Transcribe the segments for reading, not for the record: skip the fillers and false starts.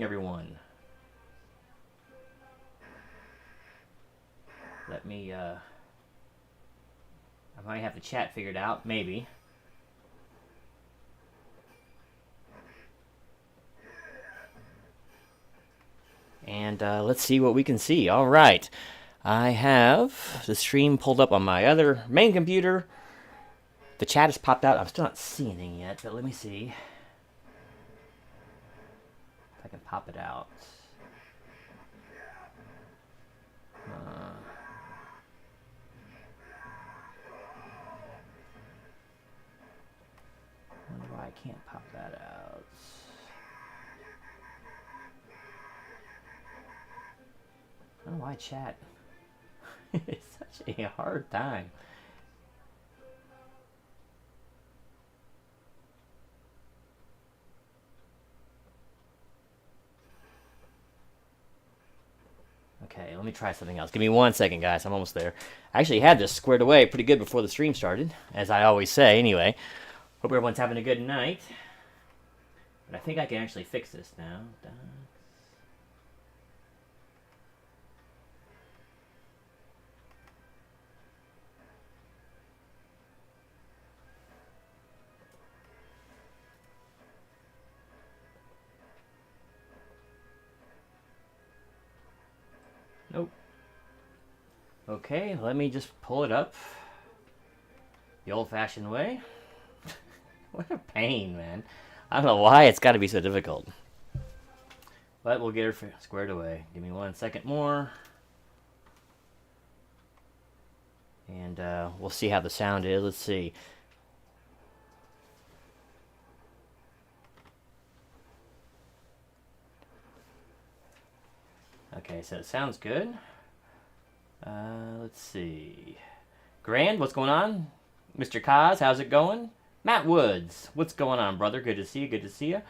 morning, everyone. Let me, I might have the chat figured out, maybe. And let's see what we can see. All right. I have the stream pulled up on my other main computer. The chat has popped out. I'm still not seeing anything yet, but let me see if I can pop it out. I wonder why I can't pop that out. I don't know why chat. It's such a hard time. Okay, let me try something else. Give me 1 second, guys. I'm almost there. I actually had this squared away pretty good before the stream started, as I always say, anyway. Hope everyone's having a good night. But I think I can actually fix this now. Nope. Okay, let me just pull it up the old-fashioned way. What a pain, man. I don't know why it's got to be so difficult. But we'll get her squared away. Give me 1 second more. And we'll see how the sound is. Let's see. Okay, so it sounds good. Let's see. Grand, what's going on? Mr. Kaz, how's it going? Matt Woods, what's going on, brother? Good to see you, good to see you.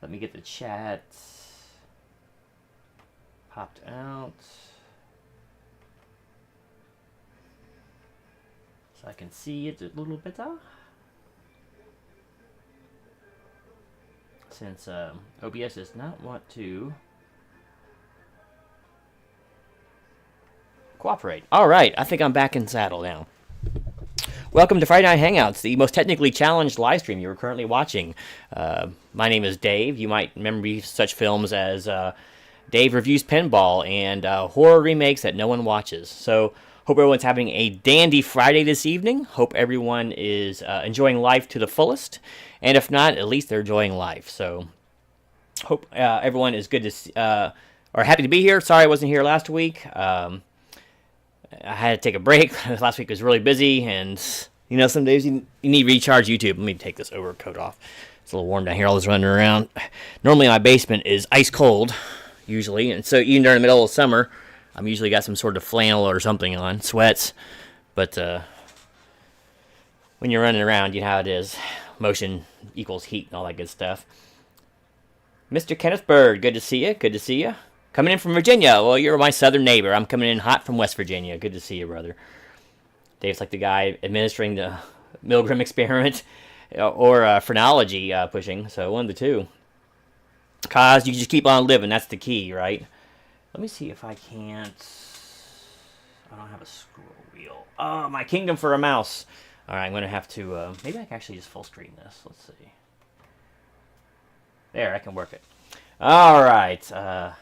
Let me get the chat popped out so I can see it a little better. Since OBS does not want to cooperate. All right, I think I'm back in saddle now. Welcome to Friday Night Hangouts, the most technically challenged live stream you are currently watching. My name is Dave. You might remember such films as Dave Reviews Pinball and horror remakes that no one watches. So, hope everyone's having a dandy Friday this evening. Hope everyone is enjoying life to the fullest. And if not, at least they're enjoying life. So, hope everyone is good to see, or happy to be here. Sorry I wasn't here last week. I had to take a break. Last week was really busy, and you know, some days you need to recharge YouTube. Let me take this overcoat off. It's a little warm down here. All this running around. Normally, my basement is ice cold, usually, and so even during the middle of summer, I'm usually got some sort of flannel or something on, sweats. But when you're running around, you know how it is. Motion equals heat and all that good stuff. Mr. Kenneth Bird, good to see you. Good to see you. Coming in from Virginia. Well, you're my southern neighbor. I'm coming in hot from West Virginia. Good to see you, brother. Dave's like the guy administering the Milgram experiment or phrenology pushing. So one of the two. Cause you just keep on living. That's the key, right? Let me see if I can't. I don't have a scroll wheel. Oh, my kingdom for a mouse. All right, I'm going to have to. Maybe I can actually just full screen this. Let's see. There, I can work it. All right.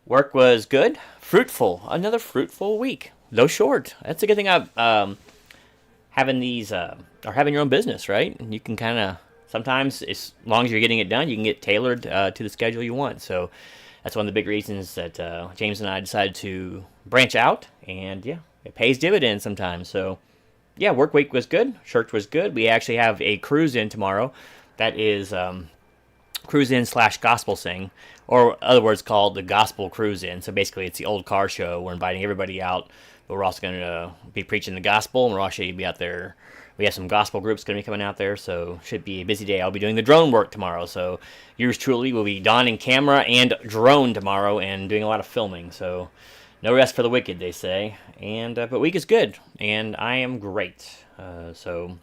Work was good, fruitful. Another fruitful week, though short. That's a good thing. Having these or having your own business, right? And you can kind of sometimes, as long as you're getting it done, you can get tailored to the schedule you want. So that's one of the big reasons that James and I decided to branch out. And yeah, it pays dividends sometimes. So yeah, work week was good. Church was good. We actually have a cruise in tomorrow. That is cruise in / gospel sing, or other words called the gospel cruise in. So basically it's the old car show. We're inviting everybody out, but we're also going to be preaching the gospel, and we'll actually be out there. We have some gospel groups going to be coming out there, so should be a busy day. I'll be doing the drone work tomorrow, so yours truly will be donning camera and drone tomorrow and doing a lot of filming. So no rest for the wicked, they say. And but week is good, and I am great. So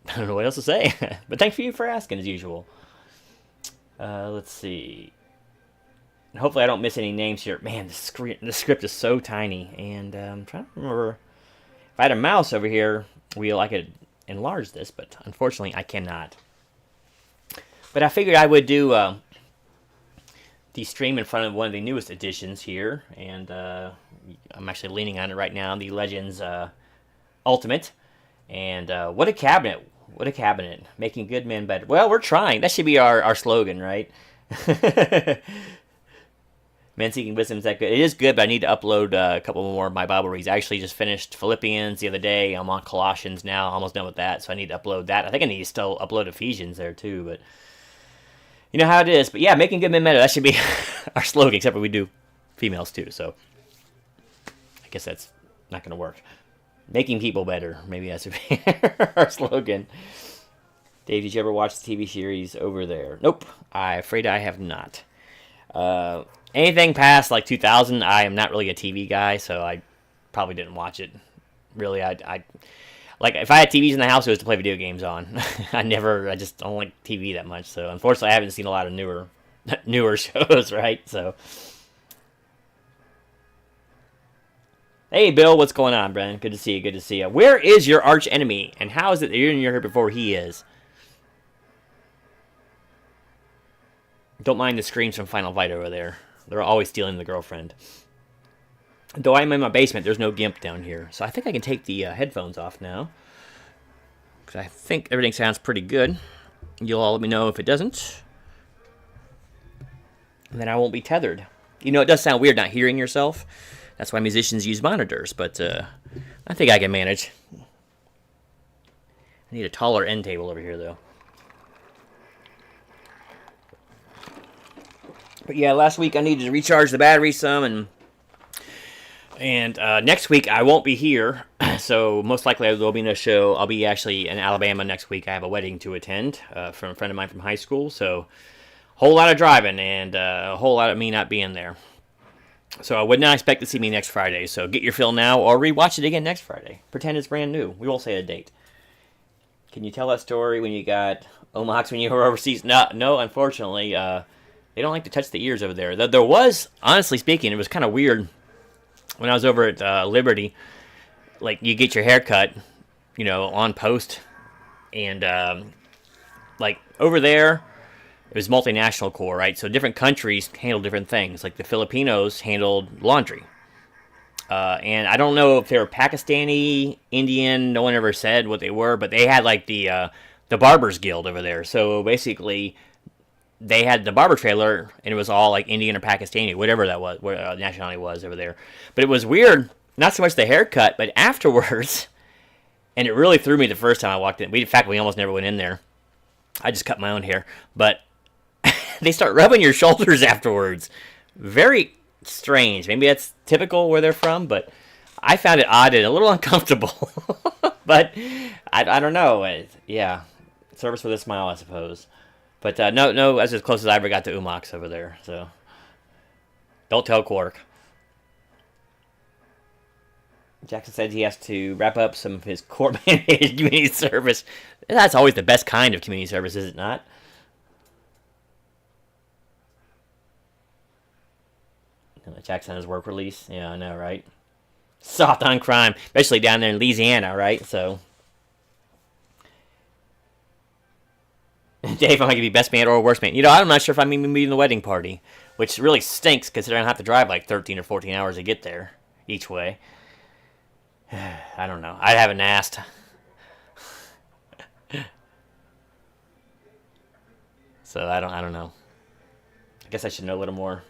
I don't know what else to say, but thank you for asking as usual. Let's see. Hopefully I don't miss any names here. Man, the script is so tiny, and I'm trying to remember. If I had a mouse over here, I could enlarge this, but unfortunately I cannot. But I figured I would do the stream in front of one of the newest editions here, and I'm actually leaning on it right now, the Legends Ultimate. And what a cabinet! What a cabinet! Making good men better. Well, we're trying. That should be our slogan, right? Men seeking wisdom is that good? It is good, but I need to upload a couple more of my Bible reads. I actually just finished Philippians the other day. I'm on Colossians now, almost done with that, so I need to upload that. I think I need to still upload Ephesians there too, but you know how it is. But yeah, making good men better. That should be our slogan, except for we do females too, so I guess that's not going to work. Making people better. Maybe that should be our slogan. Dave, did you ever watch the TV series Over There? Nope. I'm afraid I have not. Anything past like 2000, I am not really a TV guy, so I probably didn't watch it. Really, I like if I had TVs in the house, it was to play video games on. I just don't like TV that much. So unfortunately, I haven't seen a lot of newer shows, right? So. Hey, Bill, what's going on, Bren? Good to see you. Good to see you. Where is your arch enemy, and how is it that you're here before he is? Don't mind the screams from Final Fight over there. They're always stealing the girlfriend. Though I'm in my basement, there's no GIMP down here. So I think I can take the headphones off now. Because I think everything sounds pretty good. You'll all let me know if it doesn't. And then I won't be tethered. You know, it does sound weird not hearing yourself. That's why musicians use monitors, but I think I can manage. I need a taller end table over here, though. But yeah, last week I needed to recharge the battery some, and next week I won't be here, so most likely there will be no show. I'll be actually in Alabama next week. I have a wedding to attend from a friend of mine from high school, so a whole lot of driving and a whole lot of me not being there. So I would not expect to see me next Friday, so get your fill now or rewatch it again next Friday. Pretend it's brand new. We won't say a date. Can you tell that story when you got Omox when you were overseas? No, unfortunately. They don't like to touch the ears over there. There was, honestly speaking, it was kind of weird when I was over at Liberty. Like, you get your hair cut, you know, on post. And, like, over there, it was multinational core, right? So different countries handle different things. Like, the Filipinos handled laundry. And I don't know if they were Pakistani, Indian, no one ever said what they were, but they had, like, the Barbers Guild over there. So, basically, they had the barber trailer, and it was all like Indian or Pakistani, whatever that was, where nationality was over there. But it was weird, not so much the haircut, but afterwards, and it really threw me the first time I walked in. In fact, we almost never went in there. I just cut my own hair. But they start rubbing your shoulders afterwards. Very strange. Maybe that's typical where they're from, but I found it odd and a little uncomfortable. But I don't know. Yeah, service with a smile, I suppose. But no, that's as close as I ever got to Umox over there. So don't tell Quark. Jackson said he has to wrap up some of his court-mandated community service. That's always the best kind of community service, is it not? Jackson has work release. Yeah, I know, right? Soft on crime, especially down there in Louisiana, right? So. Dave, I'm going to give you best man or worst man. You know, I'm not sure if I'm even meeting the wedding party, which really stinks considering I have to drive like 13 or 14 hours to get there each way. I don't know. I haven't asked. So I don't know. I guess I should know a little more.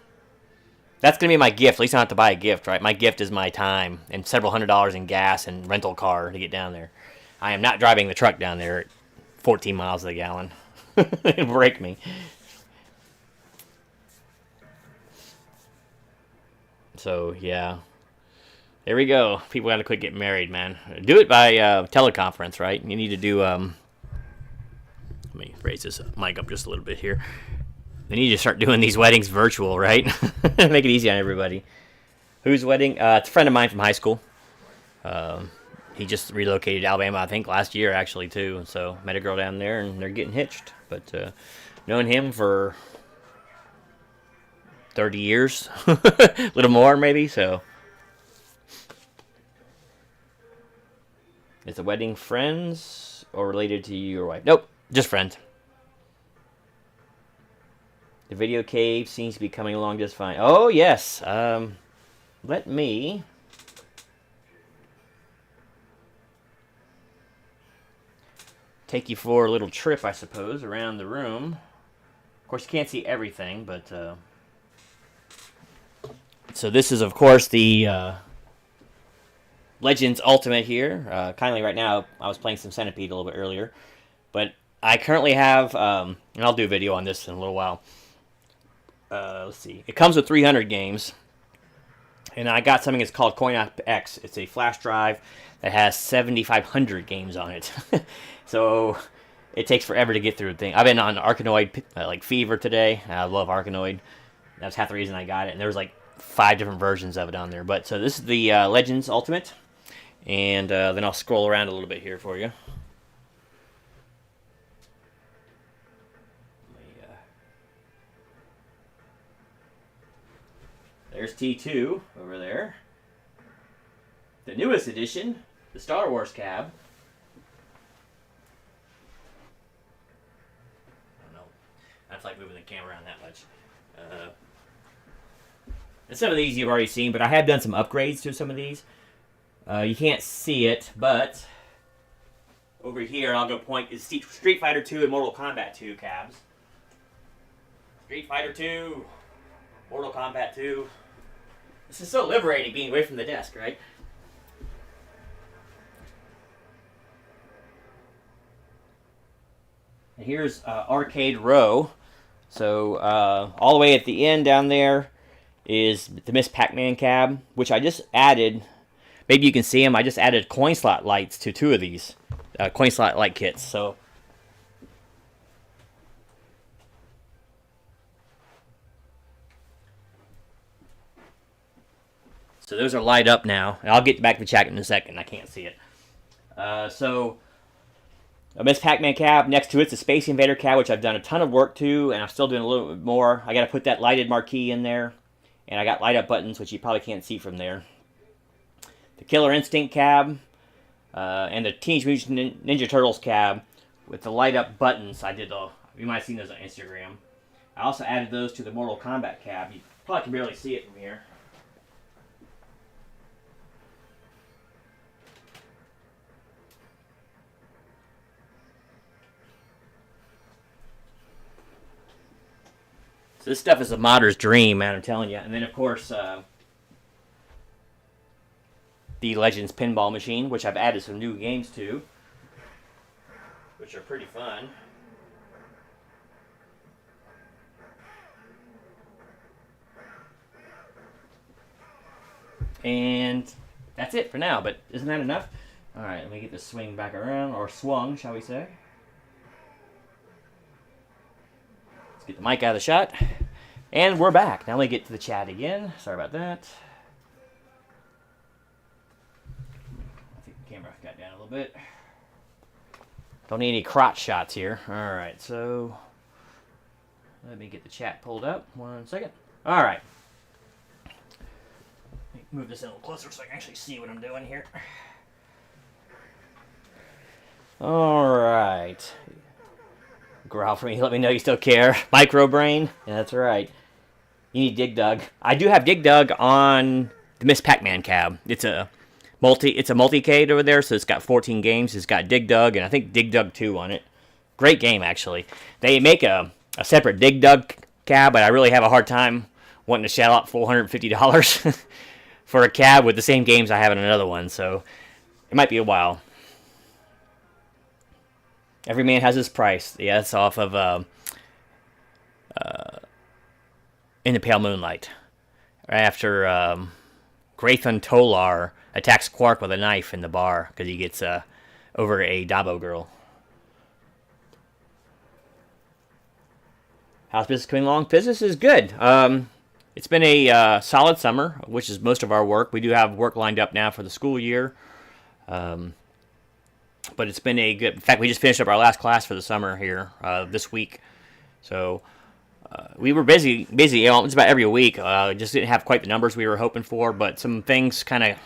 That's going to be my gift. At least I don't have to buy a gift, right? My gift is my time and several $100s in gas and rental car to get down there. I am not driving the truck down there at 14 miles a gallon. It'll break me. So, yeah. There we go. People gotta quit getting married, man. Do it by teleconference, right? You need to do, let me raise this mic up just a little bit here. They need to start doing these weddings virtual, right? Make it easy on everybody. Whose wedding? It's a friend of mine from high school. He just relocated to Alabama, I think, last year, actually, too. So, met a girl down there, and they're getting hitched. But known him for 30 years, a little more maybe. So, is the wedding friends or related to your wife? Nope, just friends. The video cave seems to be coming along just fine. Oh yes. Let me take you for a little trip, I suppose, around the room. Of course, you can't see everything, but so this is, of course, the Legends Ultimate here. Kindly, right now, I was playing some Centipede a little bit earlier, but I currently have, and I'll do a video on this in a little while. Let's see. It comes with 300 games, and I got something that's called CoinOp X. It's a flash drive that has 7,500 games on it. So it takes forever to get through the thing. I've been on Arkanoid like Fever today. I love Arkanoid. That's half the reason I got it. And there's like 5 different versions of it on there. But so this is the Legends Ultimate, and then I'll scroll around a little bit here for you. There's T2 over there. The newest edition, the Star Wars cab. That's like moving the camera around that much. And some of these you've already seen, but I have done some upgrades to some of these. You can't see it, but over here, I'll go point, is Street Fighter 2 and Mortal Kombat 2 cabs. Street Fighter 2, Mortal Kombat 2. This is so liberating being away from the desk, right? And here's Arcade Row. So all the way at the end down there is the Miss Pac-Man cab, which I just added. Maybe you can see them. I just added coin slot lights to 2 of these coin slot light kits. So those are light up now. And I'll get back to the chat in a second. I can't see it. So a Miss Pac-Man cab. Next to it's a Space Invader cab, which I've done a ton of work to, and I'm still doing a little bit more. I got to put that lighted marquee in there, and I got light up buttons, which you probably can't see from there. The Killer Instinct cab, and the Teenage Mutant Ninja Turtles cab with the light up buttons. I did the. You might have seen those on Instagram. I also added those to the Mortal Kombat cab. You probably can barely see it from here. So this stuff is a modder's dream, man, I'm telling you. And then, of course, the Legends Pinball Machine, which I've added some new games to, which are pretty fun. And that's it for now, but isn't that enough? All right, let me get this swing back around, or swung, shall we say. Get the mic out of the shot, and we're back. Now let me get to the chat again. Sorry about that. I think the camera got down a little bit. Don't need any crotch shots here. All right, so let me get the chat pulled up. 1 second. All right. Let me move this in a little closer so I can actually see what I'm doing here. All right. Growl for me. Let me know you still care. Microbrain. Yeah, that's right. You need Dig Dug. I do have Dig Dug on the Miss Pac-Man cab. It's a multi-cade over there, so it's got 14 games. It's got Dig Dug, and I think Dig Dug 2 on it. Great game, actually. They make a separate Dig Dug cab, but I really have a hard time wanting to shell out $450 for a cab with the same games I have in another one, so it might be a while. Every man has his price. Yeah, it's off of In the Pale Moonlight. Right after Grathon Tolar attacks Quark with a knife in the bar because he gets over a Dabo girl. How's business coming along? Business is good. It's been a solid summer, which is most of our work. We do have work lined up now for the school year. But it's been a good... In fact, we just finished up our last class for the summer here this week. So We were busy, just about every week. Just didn't have quite the numbers we were hoping for, but some things kind of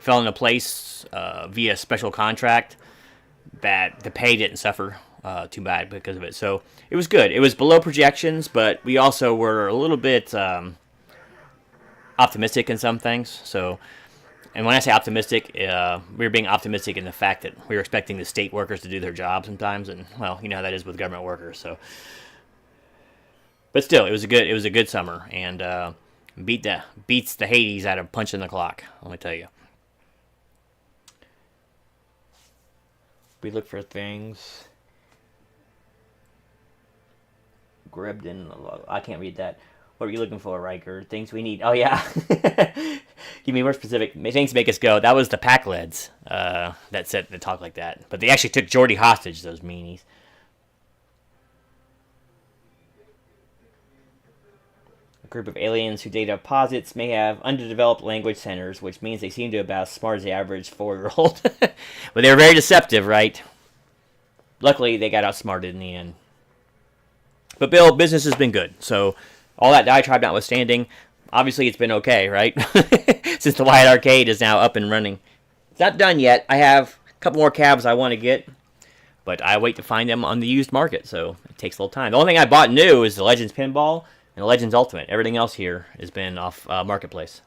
fell into place via special contract that the pay didn't suffer too bad because of it. So it was good. It was below projections, but we also were a little bit optimistic in some things. So, and when I say optimistic, we were being optimistic in the fact that we were expecting the state workers to do their job sometimes, and well, you know how that is with government workers. So, but still, it was a good summer, and beats the Hades out of punching the clock. Let me tell you. We look for things. Grebden. I can't read that. What are you looking for, Riker? Things we need. Oh, yeah. Give me more specific. Things make us go. That was the pack leads that said to talk like that. But they actually took Geordi hostage, those meanies. A group of aliens who data posits may have underdeveloped language centers, which means they seem to be about as smart as the average 4-year-old. But they were very deceptive, right? Luckily, they got outsmarted in the end. But Bill, business has been good. So, all that diatribe notwithstanding, obviously it's been okay, right? Since the Wyatt Arcade is now up and running. It's not done yet. I have a couple more cabs I want to get, but I wait to find them on the used market, so it takes a little time. The only thing I bought new is the Legends Pinball and the Legends Ultimate. Everything else here has been off Marketplace.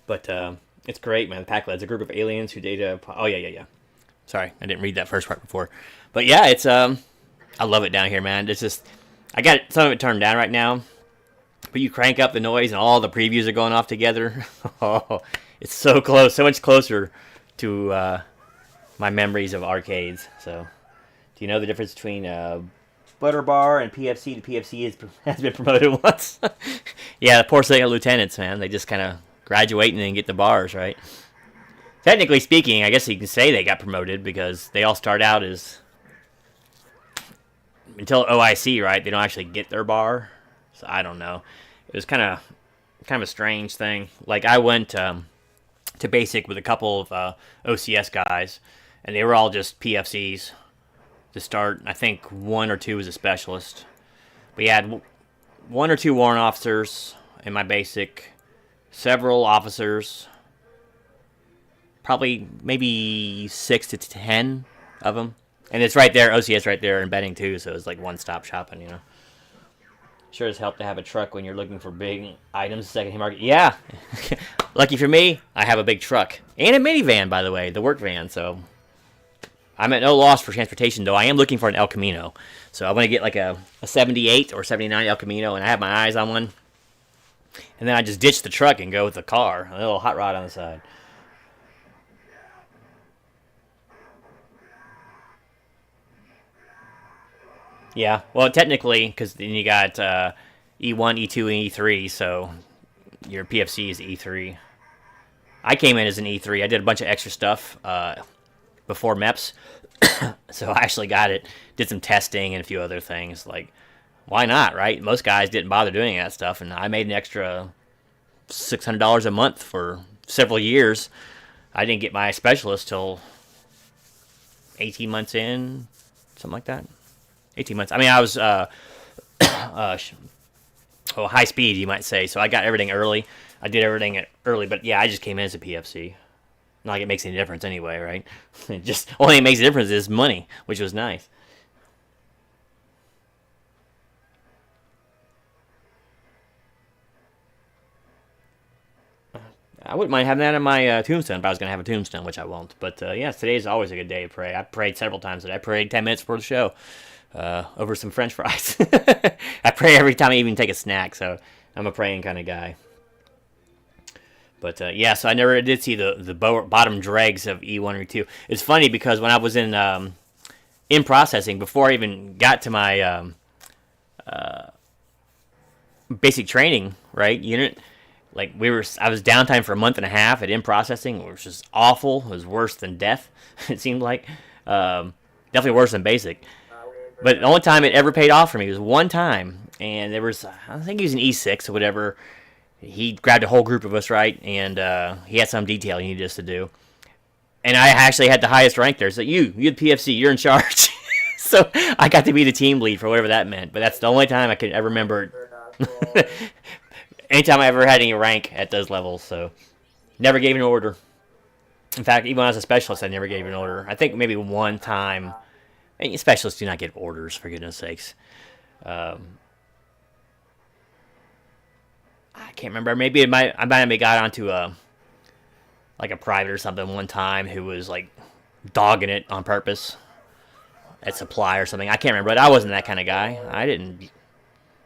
But it's great, man. The pack leads a group of aliens who data. Oh yeah. Sorry, I didn't read that first part before. But yeah, it's I love it down here, man. It's just I got some of it turned down right now, but you crank up the noise and all the previews are going off together. Oh, it's so close, so much closer to my memories of arcades. So, do you know the difference between Butter Bar and PFC? The PFC has been promoted once. Yeah, the poor second lieutenants, man. They just kind of graduate and then get the bars, right? Technically speaking, I guess you can say they got promoted because they all start out as until OIC, right? They don't actually get their bar. So I don't know. It was kind of a strange thing. Like I went to basic with a couple of OCS guys, and they were all just PFCs to start. I think one or two was a specialist. We had one or two warrant officers in my basic. Several officers, probably maybe 6 to 10 of them. And it's right there, OCS right there, and betting too, so it's like one-stop shopping, you know. Sure as help to have a truck when you're looking for big items, second-hand market. Yeah, lucky for me, I have a big truck. And a minivan, by the way, the work van, so I'm at no loss for transportation, though I am looking for an El Camino. So I want to get like a 78 or 79 El Camino, and I have my eyes on one. And then I just ditch the truck and go with the car. A little hot rod on the side. Yeah, well, technically, because then you got E1, E2, and E3, so your PFC is E3. I came in as an E3. I did a bunch of extra stuff before MEPS, so I actually got it. Did some testing and a few other things, like... Why not, right? Most guys didn't bother doing that stuff, and I made an extra $600 a month for several years. I didn't get my specialist till 18 months in, something like that. 18 months. I mean, I was high speed, you might say, so I got everything early. I did everything early, but yeah, I just came in as a PFC. Not like it makes any difference anyway, right? It just only makes a difference is money, which was nice. I wouldn't mind having that on my tombstone if I was going to have a tombstone, which I won't. But yeah, today is always a good day to pray. I prayed several times today. I prayed 10 minutes before the show over some French fries. I pray every time I even take a snack, so I'm a praying kind of guy. But yeah, so I never did see the bottom dregs of E1 or E2. It's funny because when I was in processing, before I even got to my basic training, right, unit... Like I was downtime for a month and a half at in processing, which was just awful. It was worse than death. It seemed like definitely worse than basic. But the only time it ever paid off for me was one time, and there was I think he was an E6 or whatever, he grabbed a whole group of us, right, and he had some detail he needed us to do. And I actually had the highest rank there. So you had PFC, you're in charge. So I got to be the team lead for whatever that meant. But that's the only time I could ever remember. Anytime I ever had any rank at those levels. So never gave an order. In fact, even when I was a specialist, I never gave an order. I think maybe one time. And specialists do not get orders, for goodness sakes. I can't remember. Maybe I might have got onto like a private or something one time who was like dogging it on purpose at supply or something. I can't remember, but I wasn't that kind of guy. I didn't.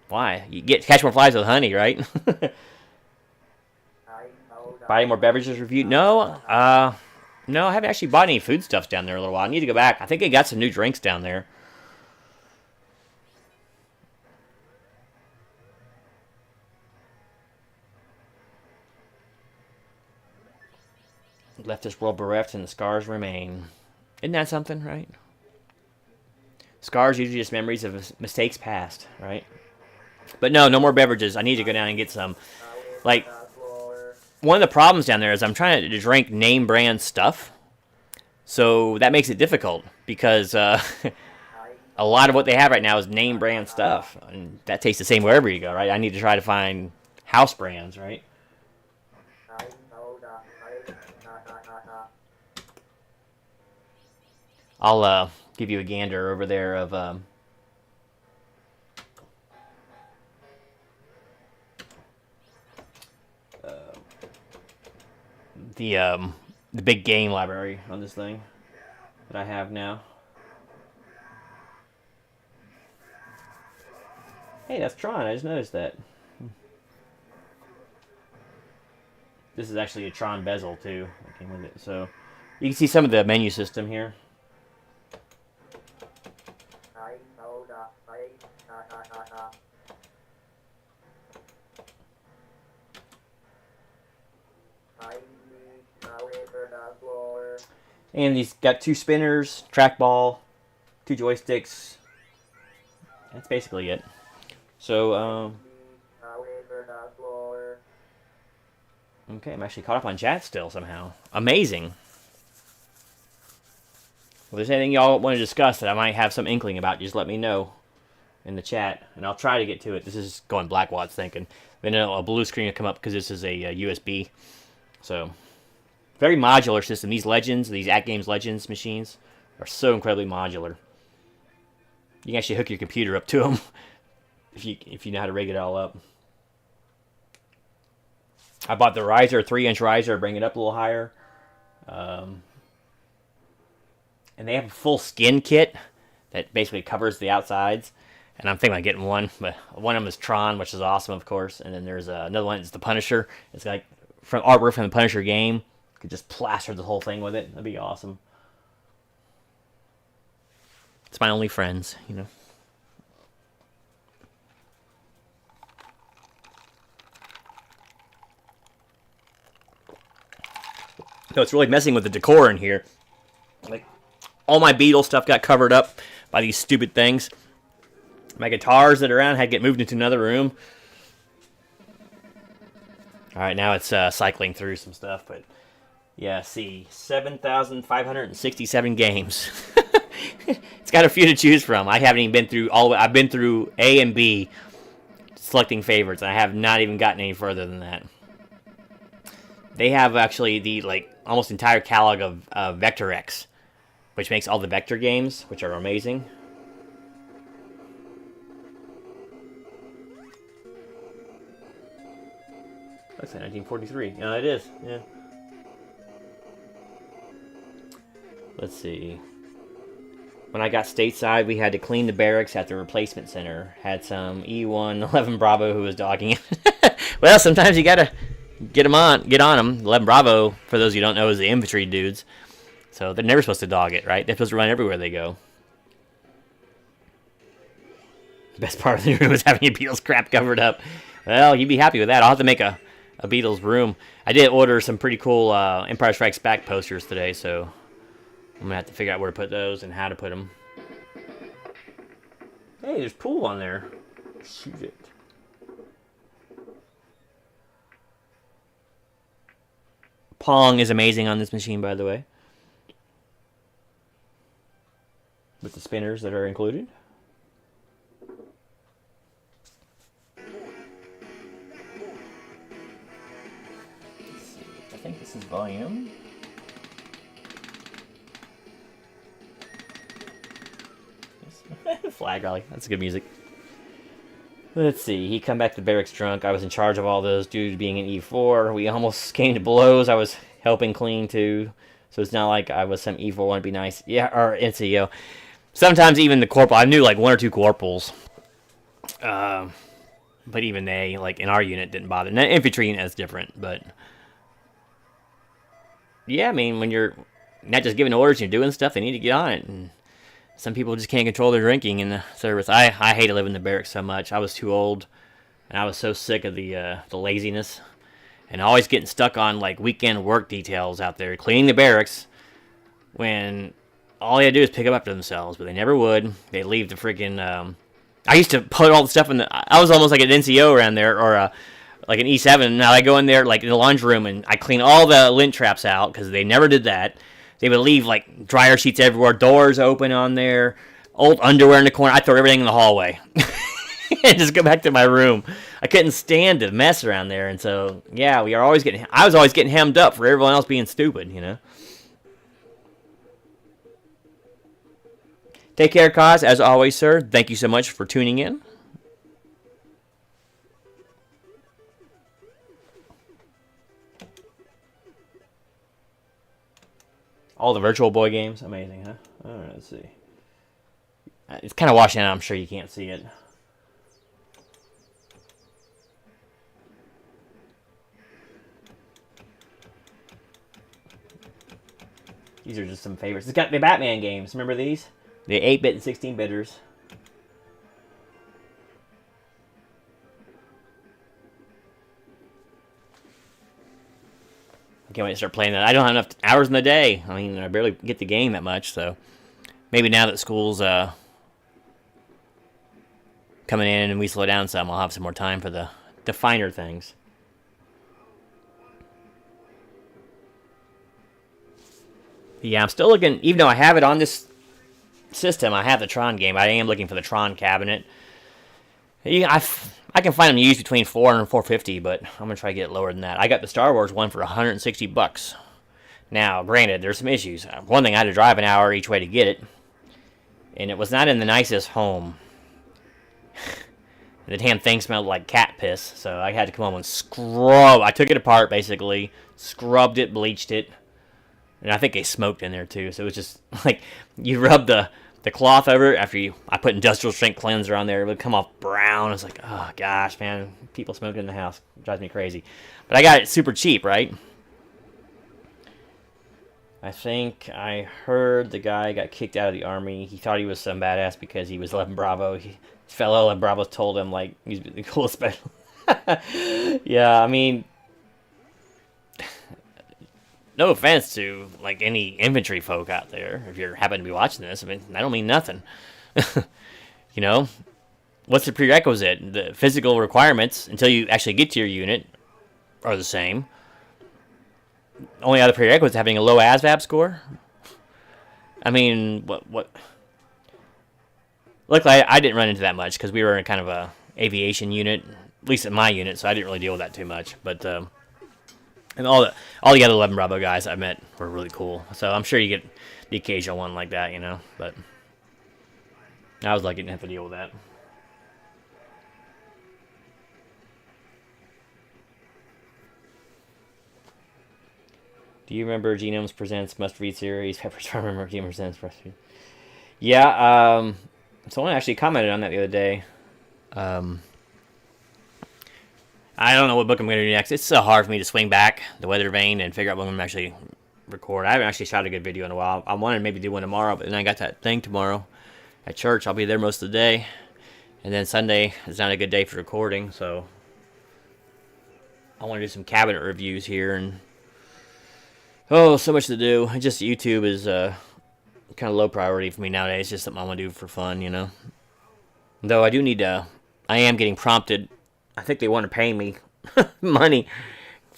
Why? You catch more flies with honey, right? Buy any more beverages reviewed? No. No, I haven't actually bought any foodstuffs down there in a little while. I need to go back. I think they got some new drinks down there. Left this world bereft and the scars remain. Isn't that something, right? Scars usually just memories of mistakes past, right? But no more beverages. I need to go down and get some. Like, one of the problems down there is I'm trying to drink name brand stuff. So that makes it difficult because a lot of what they have right now is name brand stuff. And that tastes the same wherever you go, right? I need to try to find house brands, right? I'll give you a gander over there of the big game library on this thing that I have now. Hey, that's Tron. I just noticed that. This is actually a Tron bezel too that came with it, so you can see some of the menu system here. And he's got 2 spinners, trackball, 2 joysticks. That's basically it. So, okay, I'm actually caught up on chat still somehow. Amazing. If there's anything y'all want to discuss that I might have some inkling about, just let me know in the chat, and I'll try to get to it. This is going Blackwatt's thinking. Then a blue screen will come up because this is a USB. So, very modular system. These Legends, these At Games Legends machines are so incredibly modular. You can actually hook your computer up to them if you know how to rig it all up. I bought the riser, 3-inch riser, bring it up a little higher. And they have a full skin kit that basically covers the outsides. And I'm thinking about getting one, but one of them is Tron, which is awesome, of course. And then there's another one, it's the Punisher. It's like from artwork from the Punisher game. Could just plaster the whole thing with it. That'd be awesome. It's my only friends, you know. So it's really messing with the decor in here. Like, all my Beatles stuff got covered up by these stupid things. My guitars that are around had to get moved into another room. Alright, now it's cycling through some stuff, but yeah, see, 7,567 games. It's got a few to choose from. I haven't even been through all. I've been through A and B, selecting favorites. I have not even gotten any further than that. They have actually the almost entire catalog of Vector X, which makes all the Vector games, which are amazing. Looks like 1943. Yeah, it is. Yeah. Let's see. When I got stateside, we had to clean the barracks at the replacement center. Had some E1 11 Bravo who was dogging it. Well, sometimes you gotta get on them. 11 Bravo, for those you don't know, is the infantry dudes. So they're never supposed to dog it, right? They're supposed to run everywhere they go. The best part of the room is having your Beatles crap covered up. Well, you'd be happy with that. I'll have to make a Beatles room. I did order some pretty cool Empire Strikes Back posters today, so I'm going to have to figure out where to put those and how to put them. Hey, there's pool on there. Shoot it. Pong is amazing on this machine, by the way, with the spinners that are included. Let's see. I think this is volume. Flag rally. That's good music. Let's see. He come back to barracks drunk. I was in charge of all those dudes being in E4. We almost came to blows. I was helping clean too. So it's not like I was some E4 want to be nice. Yeah, or NCO. Sometimes even the corporal. I knew like one or two corporals. But even they, like in our unit, didn't bother. Now, infantry unit is different. But yeah, I mean, when you're not just giving orders, you're doing stuff, they need to get on it. And some people just can't control their drinking in the service. I hated living in the barracks so much. I was too old, and I was so sick of the laziness, and always getting stuck on like weekend work details out there, cleaning the barracks, when all they had to do is pick them up to themselves, but they never would. They leave the freaking. I used to put all the stuff in the. I was almost like an NCO around there, or like an E7. Now I go in there like in the laundry room and I clean all the lint traps out because they never did that. They would leave, like, dryer sheets everywhere, doors open on there, old underwear in the corner. I'd throw everything in the hallway and just go back to my room. I couldn't stand the mess around there. And so, yeah, I was always getting hemmed up for everyone else being stupid, you know. Take care, Kaz. As always, sir, thank you so much for tuning in. All the Virtual Boy games. Amazing, huh? Alright, let's see. It's kind of washing out. I'm sure you can't see it. These are just some favorites. It's got the Batman games. Remember these? The 8-bit and 16-bitters. I can't wait to start playing that. I don't have enough hours in the day. I mean, I barely get the game that much, so maybe now that school's coming in and we slow down some, I'll have some more time for the finer things. Yeah, I'm still looking, even though I have it on this system, I have the Tron game. I am looking for the Tron cabinet. Yeah, I can find them used between $400 and $450, but I'm gonna try to get it lower than that. I got the Star Wars one for $160. Now, granted, there's some issues. One thing, I had to drive an hour each way to get it, and it was not in the nicest home. The damn thing smelled like cat piss, so I had to come home and scrub. I took it apart, basically, scrubbed it, bleached it, and I think they smoked in there too. So it was just like you rub the cloth over it after I put industrial strength cleanser on there. It would come off brown. It's like, oh gosh, man, people smoking in the house. It drives me crazy. But I got it super cheap, right? I think I heard the guy got kicked out of the army. He thought he was some badass because he was 11 Bravo. His fellow 11 Bravo told him, like, he's the coolest special. Yeah, I mean, no offense to, like, any infantry folk out there, if you happen to be watching this. I mean, I don't mean nothing. You know? What's the prerequisite? The physical requirements, until you actually get to your unit, are the same. Only other prerequisite is having a low ASVAB score. I mean, what? Luckily, I didn't run into that much, because we were in kind of a aviation unit, at least in my unit, so I didn't really deal with that too much. But, and all the other 11 Bravo guys I met were really cool. So I'm sure you get the occasional one like that, you know. But I was lucky I didn't have to deal with that. Do you remember Genomes Presents Must Read series? Peppers, I remember Genomes Presents Must Read. Yeah, someone actually commented on that the other day. I don't know what book I'm going to do next. It's so hard for me to swing back the weather vane and figure out when I'm actually record. I haven't actually shot a good video in a while. I wanted to maybe do one tomorrow, but then I got that thing tomorrow at church. I'll be there most of the day. And then Sunday is not a good day for recording, so I want to do some cabinet reviews here. And oh, so much to do. Just YouTube is kind of low priority for me nowadays. It's just something I want to do for fun, you know. Though I do need to, I am getting prompted. I think they want to pay me money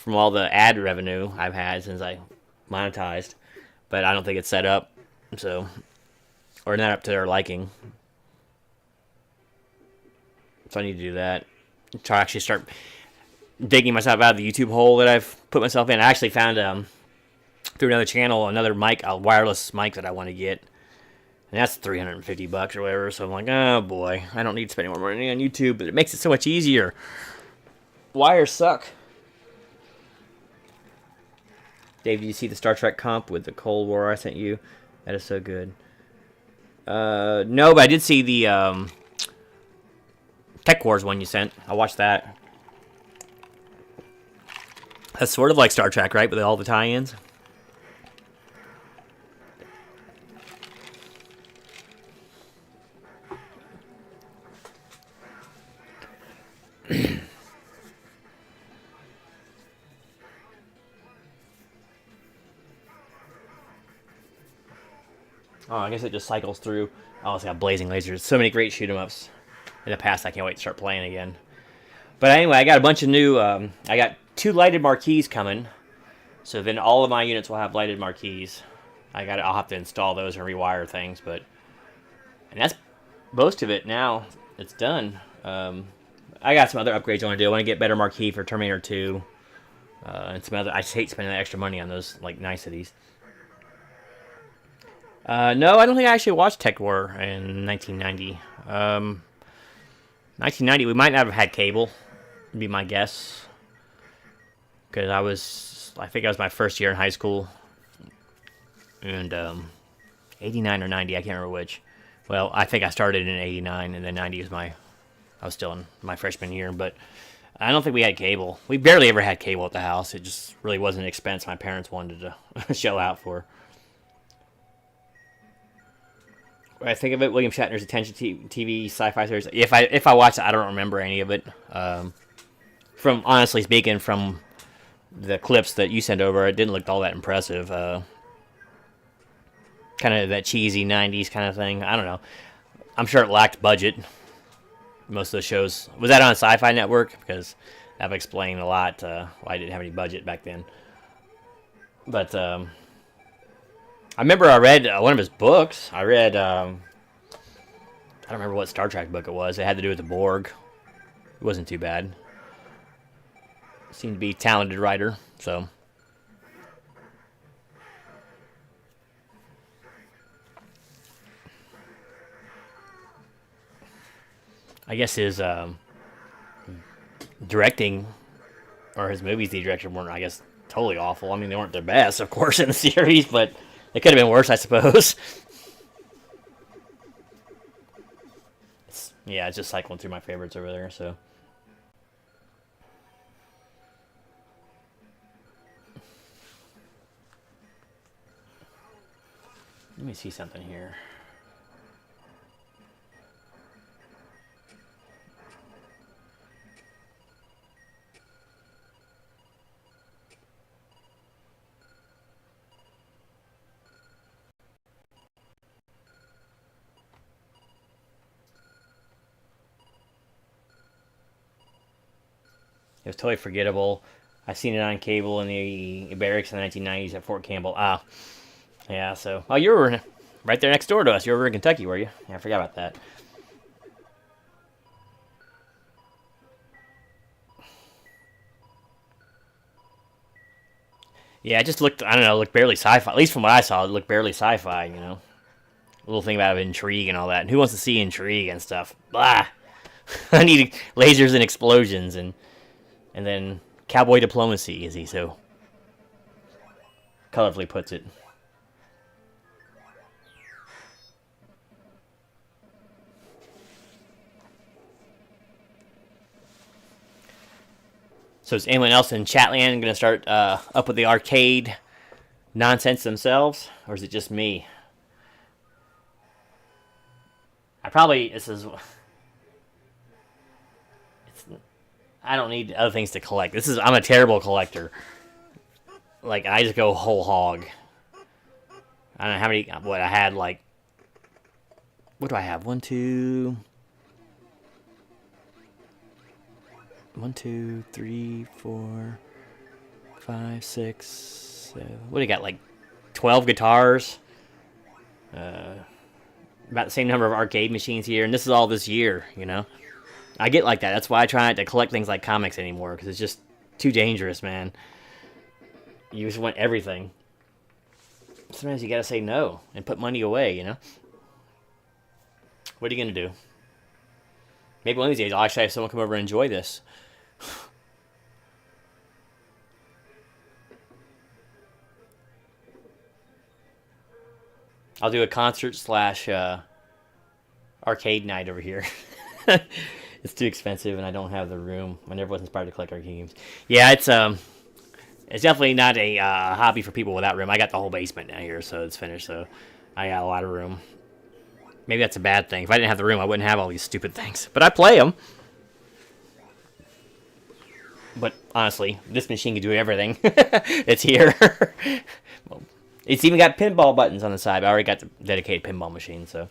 from all the ad revenue I've had since I monetized, but I don't think it's set up, so or not up to their liking. So I need to do that. To actually start digging myself out of the YouTube hole that I've put myself in. I actually found through another channel another mic, a wireless mic that I want to get, and that's $350 or whatever. So I'm like, oh boy, I don't need to spend any more money on YouTube, but it makes it so much easier. Wires suck. Dave, did you see the Star Trek comp with the Cold War I sent you? That is so good. No, but I did see the Tech Wars one you sent. I watched that. That's sort of like Star Trek, right? With all the tie-ins. Oh, I guess it just cycles through. Oh, it's got blazing lasers. So many great shoot-'em-ups in the past. I can't wait to start playing again. But anyway, I got a bunch of new. I got 2 lighted marquees coming. So then all of my units will have lighted marquees. I'll have to install those and rewire things, and that's most of it now. It's done. I got some other upgrades I want to do. I want to get better marquee for Terminator 2, and some other. I just hate spending that extra money on those like niceties. No, I don't think I actually watched Tech War in 1990. 1990, we might not have had cable, would be my guess. Because I think I was my first year in high school. And, 89 or 90, I can't remember which. Well, I think I started in 89, and then 90 was I was still in my freshman year, but I don't think we had cable. We barely ever had cable at the house. It just really wasn't an expense my parents wanted to shell out for. I think of it, William Shatner's attention TV sci-fi series. If I watch it, I don't remember any of it. From honestly speaking, from the clips that you sent over, it didn't look all that impressive. Kind of that cheesy '90s kind of thing. I don't know. I'm sure it lacked budget. Most of the shows was that on Sci-Fi Network, because that would explain a lot why I didn't have any budget back then. But I remember I read one of his books. I read, I don't remember what Star Trek book it was. It had to do with the Borg. It wasn't too bad. Seemed to be a talented writer, so. I guess his directing, or his movies he directed weren't, I guess, totally awful. I mean, they weren't their best, of course, in the series, but they could have been worse, I suppose. Yeah, it's just cycling through my favorites over there, so. Let me see something here. It was totally forgettable. I seen it on cable in the barracks in the 1990s at Fort Campbell. Ah, yeah. So, oh, you were right there next door to us. You were over in Kentucky, were you? Yeah, I forgot about that. Yeah, it just looked. I don't know. Looked barely sci-fi. At least from what I saw, it looked barely sci-fi. You know, a little thing about intrigue and all that. And who wants to see intrigue and stuff? Blah. I need lasers and explosions and then cowboy diplomacy, as he so colorfully puts it. So is anyone else in Chatland going to start up with the arcade nonsense themselves, or is it just me? I don't need other things to collect. I'm a terrible collector. Like, I just go whole hog. I don't know how many, what I had, like, what do I have? 1, 2, 3, 4, 5, 6, 7. What do you got? Like 12 guitars. About the same number of arcade machines here, and this is all this year. I get like that. That's why I try not to collect things like comics anymore, because it's just too dangerous, man. You just want everything. Sometimes you gotta say no and put money away. What are you gonna do? Maybe one of these days I'll actually have someone come over and enjoy this. I'll do a concert slash arcade night over here. It's too expensive, and I don't have the room. I never was inspired to collect arcade games. Yeah, it's definitely not a hobby for people without room. I got the whole basement down here, so it's finished. So I got a lot of room. Maybe that's a bad thing. If I didn't have the room, I wouldn't have all these stupid things. But I play them. But honestly, this machine can do everything. It's here. Well, it's even got pinball buttons on the side. I already got the dedicated pinball machine, so.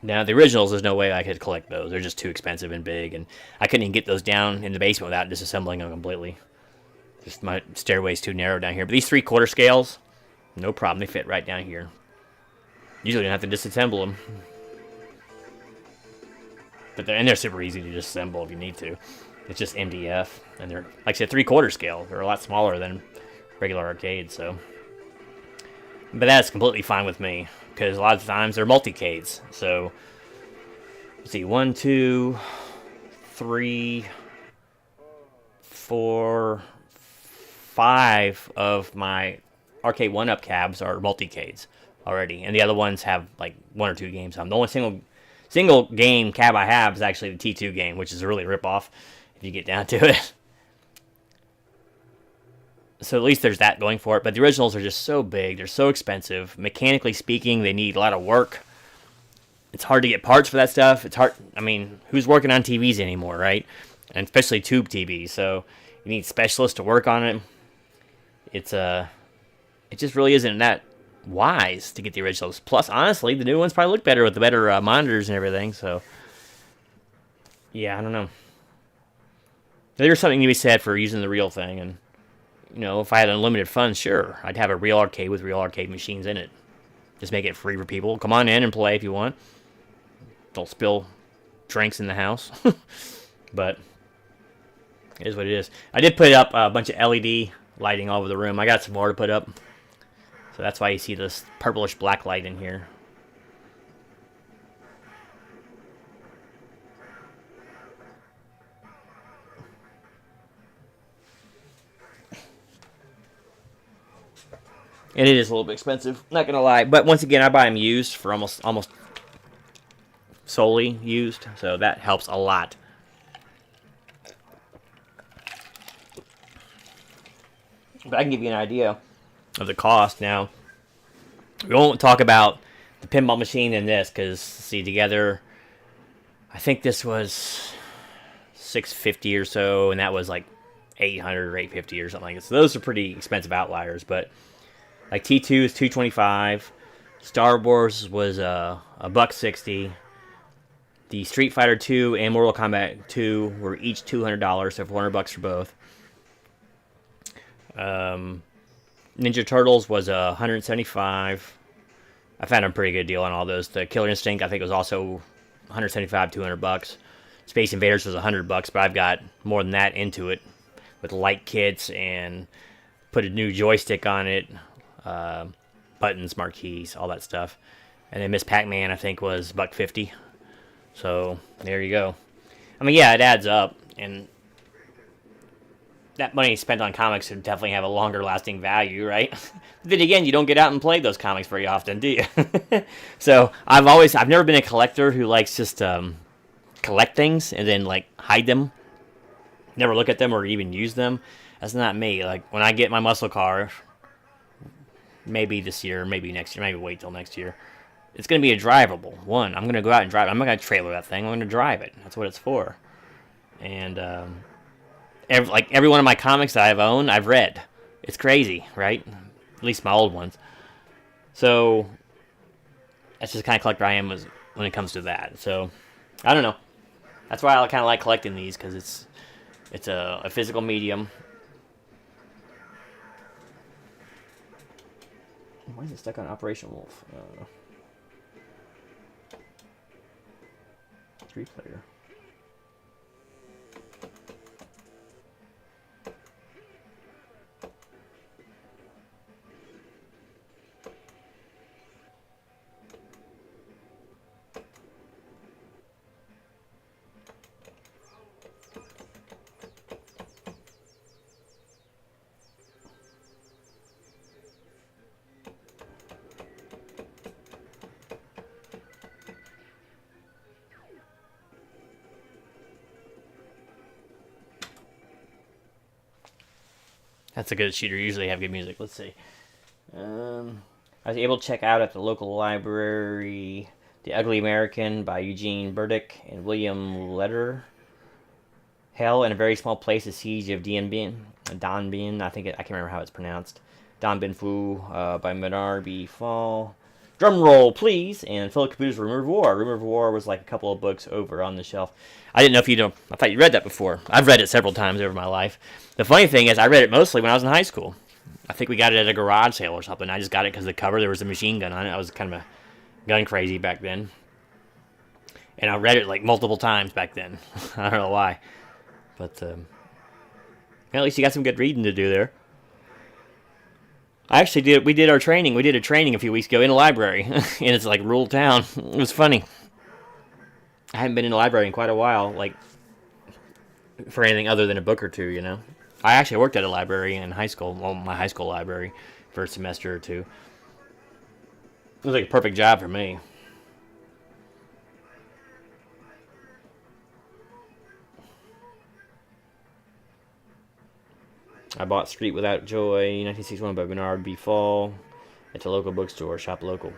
Now, the originals, there's no way I could collect those. They're just too expensive and big, and I couldn't even get those down in the basement without disassembling them completely. Just my stairway's too narrow down here. But these 3/4 scales, no problem. They fit right down here. Usually you don't have to disassemble them. But they're super easy to disassemble if you need to. It's just MDF, and they're, like I said, 3/4 scale. They're a lot smaller than regular arcades, so. But that's completely fine with me, because a lot of times they're multi-cades. So, let's see, 1, 2, 3, 4, 5 of my arcade 1-up cabs are multi-cades already, and the other ones have like 1 or 2 games on. The only single game cab I have is actually the T2 game, which is a really rip-off if you get down to it. So at least there's that going for it. But the originals are just so big. They're so expensive. Mechanically speaking, they need a lot of work. It's hard to get parts for that stuff. It's hard. I mean, who's working on TVs anymore, right? And especially tube TVs. So you need specialists to work on it. It just really isn't that wise to get the originals. Plus, honestly, the new ones probably look better with the better monitors and everything. So, yeah, I don't know. There's something to be said for using the real thing. And, if I had unlimited funds, sure, I'd have a real arcade with real arcade machines in it. Just make it free for people. Come on in and play if you want. Don't spill drinks in the house. But it is what it is. I did put up a bunch of LED lighting all over the room. I got some more to put up. So that's why you see this purplish black light in here. And it is a little bit expensive, not gonna lie. But once again, I buy them used for almost solely used, so that helps a lot. But I can give you an idea of the cost now. We won't talk about the pinball machine and this, because see, together, I think this was $650 or so, and that was like $800 or $850 or something like that. So those are pretty expensive outliers, but like T2 is $225. Star Wars was $160. The Street Fighter 2 and Mortal Kombat 2 were each $200, so $400 for both. Ninja Turtles was $175. I found a pretty good deal on all those. The Killer Instinct, I think, was also $175, $200. Space Invaders was $100, but I've got more than that into it with light kits and put a new joystick on it, buttons, marquees, all that stuff. And then Miss Pac-Man, I think, was $150. So there you go. I mean, yeah, it adds up, and that money spent on comics would definitely have a longer lasting value, right? But then again, you don't get out and play those comics very often, do you? So I've never been a collector who likes just collect things and then like hide them, never look at them or even use them. That's not me. Like when I get my muscle car, maybe this year, maybe next year, maybe wait till next year, it's going to be a drivable one. I'm going to go out and drive it. I'm not going to trailer that thing. I'm going to drive it. That's what it's for. And every one of my comics that I've owned, I've read. It's crazy, right? At least my old ones. So that's just the kind of collector I am when it comes to that. So I don't know. That's why I kind of like collecting these, because it's It's a physical medium. Why is it stuck on Operation Wolf? 3-player. That's a good shooter. Usually have good music. Let's see. I was able to check out at the local library The Ugly American by Eugene Burdick and William Leder. Hell in a Very Small Place, The Siege of Dien Bien. Don Bien, I can't remember how it's pronounced. Don Bin Phu by Menard B. Fall. Drum roll, please. And Philip Caputo's Rumor of War. Rumor of War was like a couple of books over on the shelf. I didn't know if you know. I thought you read that before. I've read it several times over my life. The funny thing is, I read it mostly when I was in high school. I think we got it at a garage sale or something. I just got it because the cover, there was a machine gun on it. I was kind of a gun crazy back then. And I read it like multiple times back then. I don't know why. But at least you got some good reading to do there. We did our training. We did a training a few weeks ago in a library. And it's like rural town. It was funny. I haven't been in a library in quite a while, like, for anything other than a book or two, you know. I actually worked at a library in high school, well, my high school library, for a semester or two. It was like a perfect job for me. I bought Street Without Joy, 1961 by Bernard B. Fall, at the local bookstore, shop local.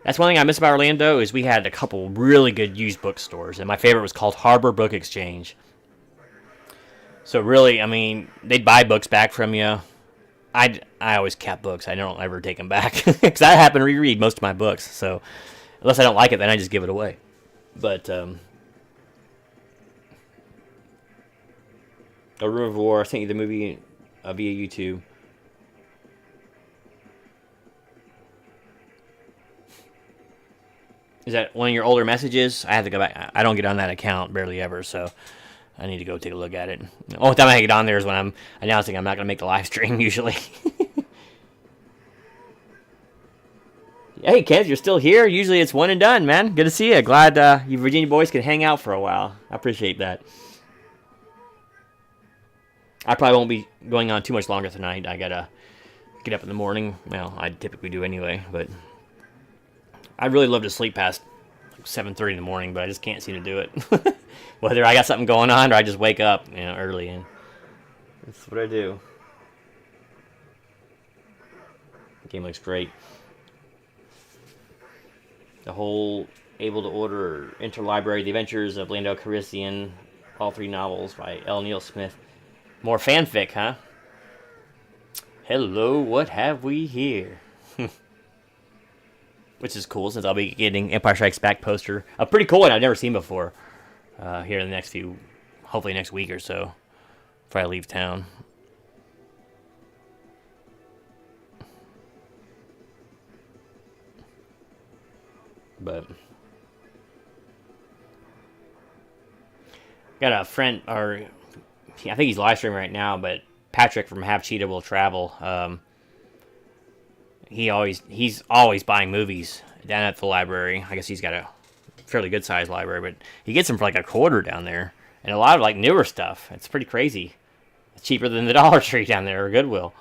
That's one thing I miss about Orlando is we had a couple really good used bookstores, and my favorite was called Harbor Book Exchange. So really, I mean, they'd buy books back from you. I always kept books. I don't ever take them back because I happen to reread most of my books. So unless I don't like it, then I just give it away. But A Room of War, I sent you the movie via YouTube. Is that one of your older messages? I have to go back. I don't get on that account barely ever, so I need to go take a look at it. The only time I get on there is when I'm announcing I'm not going to make the live stream, usually. Hey, Kev, you're still here? Usually it's one and done, man. Good to see you. Glad you Virginia boys could hang out for a while. I appreciate that. I probably won't be going on too much longer tonight. I got to get up in the morning. Well, I typically do anyway, but I'd really love to sleep past 7:30 in the morning, but I just can't seem to do it. Whether I got something going on or I just wake up, early, and that's what I do. The game looks great. The whole able to order Interlibrary The Adventures of Lando Calrissian, all 3 novels by L. Neil Smith. More fanfic, huh? Hello, what have we here? Which is cool, since I'll be getting Empire Strikes Back poster. A pretty cool one I've never seen before. Here in the next hopefully next week or so, before I leave town. But got a friend, or I think he's live streaming right now, but Patrick from Have Cheetah Will Travel. He's always buying movies down at the library. I guess he's got a fairly good sized library, but he gets them for like a quarter down there, and a lot of like newer stuff. It's pretty crazy. It's cheaper than the Dollar Tree down there or Goodwill.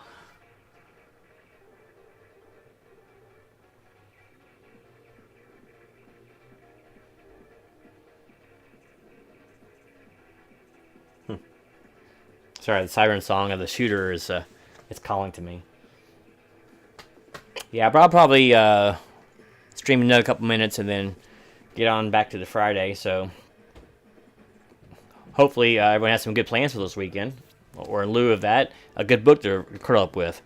Sorry, the siren song of the shooter is it's calling to me. Yeah, I'll probably stream another couple minutes and then get on back to the Friday. So hopefully everyone has some good plans for this weekend, or in lieu of that, a good book to curl up with.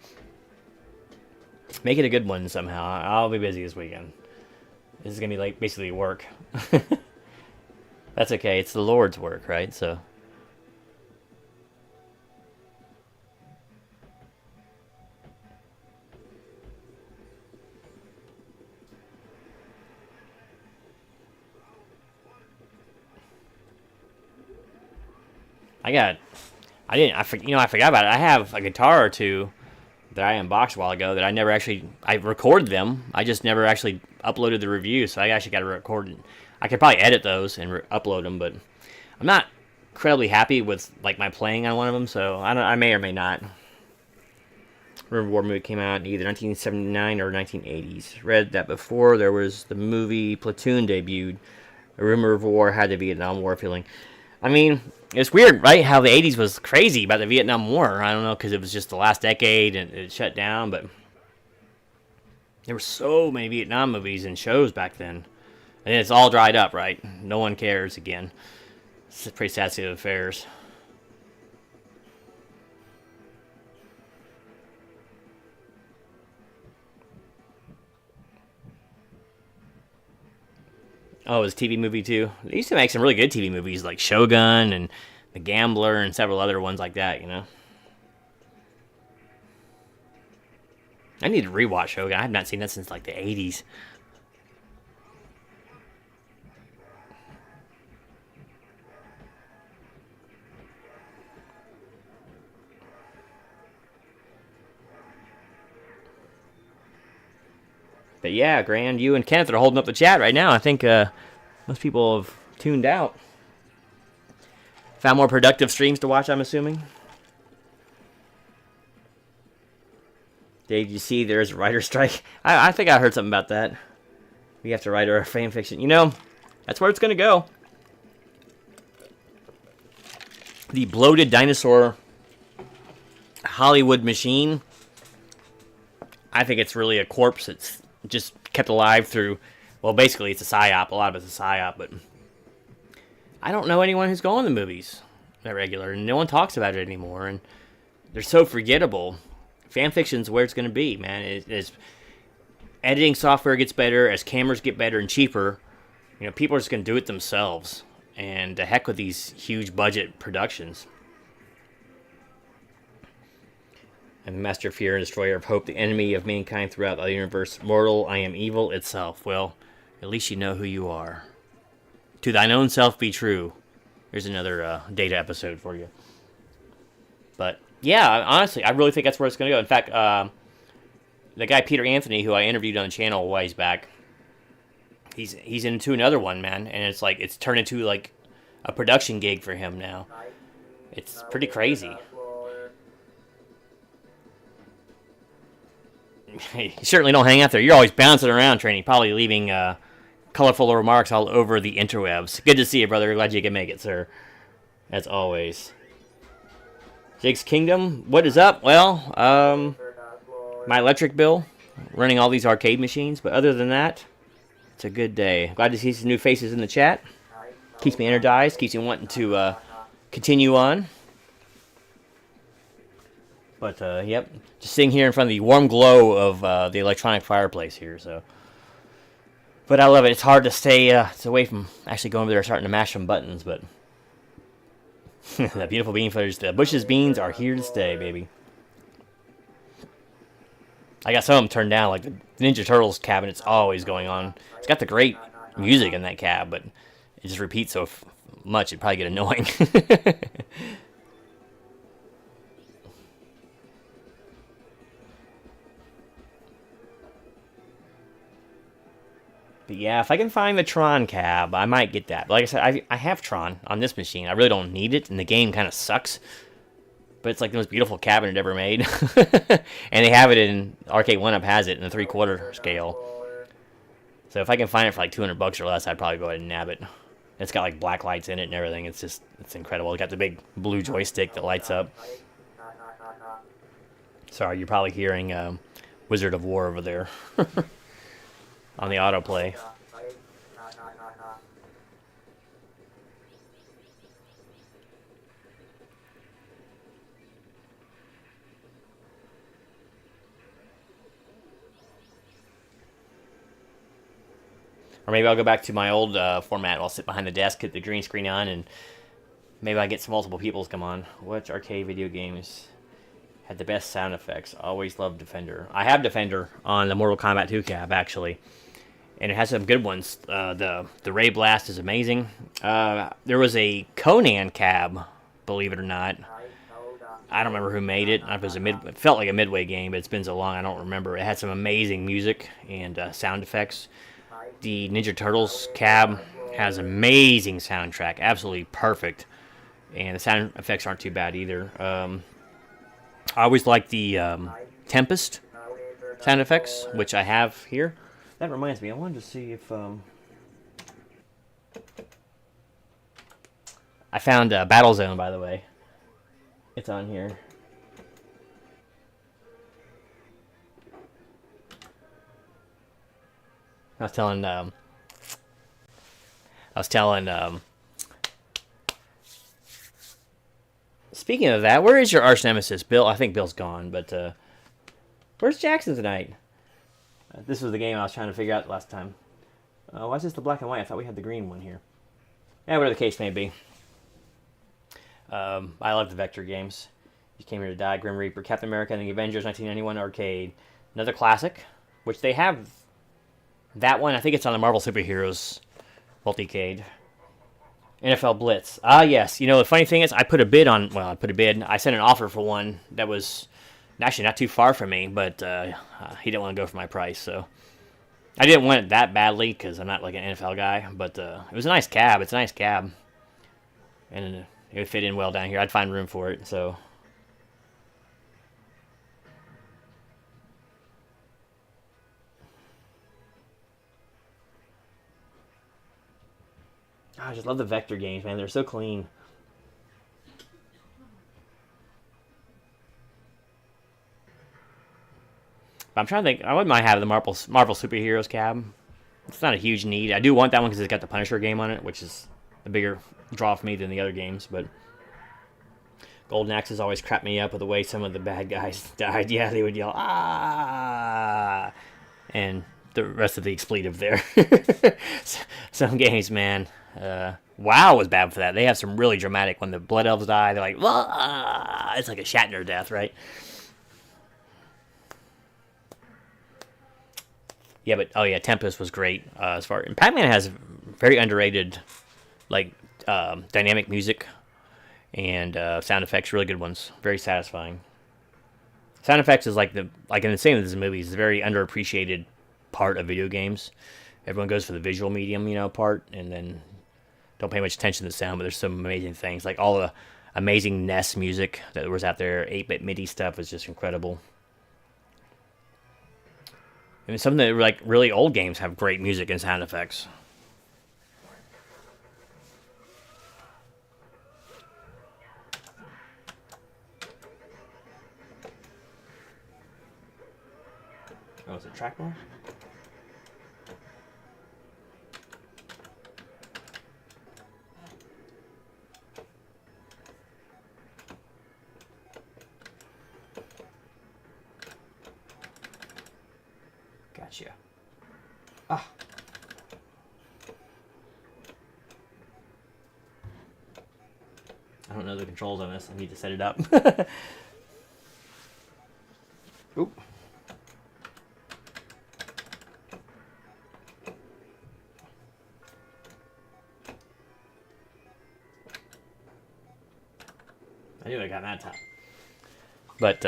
Make it a good one somehow. I'll be busy this weekend. This is gonna be like basically work. That's okay. It's the Lord's work, right? So I forgot about it. I have a guitar or two that I unboxed a while ago that I recorded them. I just never actually uploaded the review, so I actually got to record it. I could probably edit those and upload them, but I'm not incredibly happy with like my playing on one of them, so I may or may not. River War movie came out in either 1979 or 1980s. Read that before there was the movie Platoon debuted. A rumor of war had the Vietnam War feeling. I mean, it's weird, right? How the 80s was crazy about the Vietnam War. I don't know, because it was just the last decade and it shut down, but there were so many Vietnam movies and shows back then. And it's all dried up, right? No one cares again. It's a pretty sad state of affairs. Oh, it was a TV movie too. They used to make some really good TV movies like Shogun and The Gambler and several other ones like that, you know. I need to rewatch Shogun. I have not seen that since like the 80s. But yeah, Grand, you and Kenneth are holding up the chat right now. I think most people have tuned out. Found more productive streams to watch, I'm assuming. Did you see there's a writer's strike? I think I heard something about that. We have to write our fan fiction. You know, that's where it's going to go. The bloated dinosaur Hollywood machine. I think it's really a corpse that's just kept alive through, well, basically it's a psyop. A lot of it's a psyop, but I don't know anyone who's going to movies that regular, and no one talks about it anymore, and they're so forgettable. Fan fiction's where it's going to be, man. As editing software gets better, as cameras get better and cheaper, you know, people are just going to do it themselves, and the heck with these huge budget productions. I'm the master of fear and destroyer of hope, the enemy of mankind throughout the universe. Mortal, I am evil itself. Well, at least you know who you are. To thine own self be true. Here's another Data episode for you. But, yeah, honestly, I really think that's where it's going to go. In fact, the guy Peter Anthony, who I interviewed on the channel a ways back, he's into another one, man. And it's like, it's turned into, like, a production gig for him now. It's pretty crazy. You certainly don't hang out there. You're always bouncing around, Trainee, probably leaving colorful remarks all over the interwebs. Good to see you, brother. Glad you can make it, sir. As always. Jake's Kingdom, what is up? Well, my electric bill, running all these arcade machines, but other than that, it's a good day. Glad to see some new faces in the chat. Keeps me energized, keeps me wanting to continue on. But, yep, just sitting here in front of the warm glow of the electronic fireplace here, so. But I love it. It's hard to stay away from actually going over there starting to mash some buttons, but. That beautiful bean footage. The Bush's beans are here to stay, baby. I got some of them turned down, like the Ninja Turtles cabinet's always going on. It's got the great music in that cab, but it just repeats so much, it'd probably get annoying. But yeah, if I can find the Tron cab, I might get that. But like I said, I have Tron on this machine. I really don't need it, and the game kind of sucks. But it's like the most beautiful cabinet ever made. And they have it in Arcade 1-Up has it in the 3/4 scale. So if I can find it for like $200 or less, I'd probably go ahead and nab it. It's got like black lights in it and everything. It's incredible. It's got the big blue joystick that lights up. Sorry, you're probably hearing Wizard of War over there. On the autoplay. Or maybe I'll go back to my old format. I'll sit behind the desk, get the green screen on, and maybe I get some multiple people to come on. Which arcade video games had the best sound effects? Always loved Defender. I have Defender on the Mortal Kombat 2 cab, actually. And it has some good ones. The Ray Blast is amazing. There was a Conan cab believe it or not. I don't remember who made it. It felt like a Midway game, but it's been so long I don't remember. It had some amazing music and sound effects. The Ninja Turtles cab has amazing soundtrack, absolutely perfect, and the sound effects aren't too bad either. I always like the Tempest sound effects, which I have here. That reminds me, I wanted to see if I found Battlezone, by the way. It's on here. I was telling, speaking of that, where is your arch nemesis, Bill? I think Bill's gone, but where's Jackson tonight? This was the game I was trying to figure out last time. Why is this the black and white? I thought we had the green one here. Yeah, whatever the case may be. I love the Vector games. You came here to die, Grim Reaper, Captain America, and the Avengers 1991 arcade. Another classic, which they have that one. I think it's on the Marvel Superheroes multicade. NFL Blitz. Ah, yes. You know, the funny thing is, I put a bid. I sent an offer for one that was actually not too far from me, but he didn't want to go for my price, so I didn't want it that badly because I'm not like an NFL guy, but it was a nice cab. It's a nice cab, and it would fit in well down here. I'd find room for it, so. I just love the Vector games, man. They're so clean. But I'm trying to think. I wouldn't mind having the Marvel Superheroes cab. It's not a huge need. I do want that one because it's got the Punisher game on it, which is a bigger draw for me than the other games. But Golden Axes always crap me up with the way some of the bad guys died. Yeah, they would yell, ah! And the rest of the expletive there. Some games, man. WoW was bad for that. They have some really dramatic, when the Blood Elves die, they're like, ah! It's like a Shatner death, right? Yeah, but oh yeah, Tempest was great. And Pac-Man has very underrated, like dynamic music and sound effects, really good ones, very satisfying. Sound effects is like in the same as the movies, it's a very underappreciated part of video games. Everyone goes for the visual medium, part, and then don't pay much attention to the sound. But there's some amazing things, like all the amazing NES music that was out there. 8-bit MIDI stuff was just incredible. I mean, some of the like really old games have great music and sound effects. Oh, is it trackball? Gotcha. Ah. I don't know the controls on this. I need to set it up. Oop. I knew I got that top. But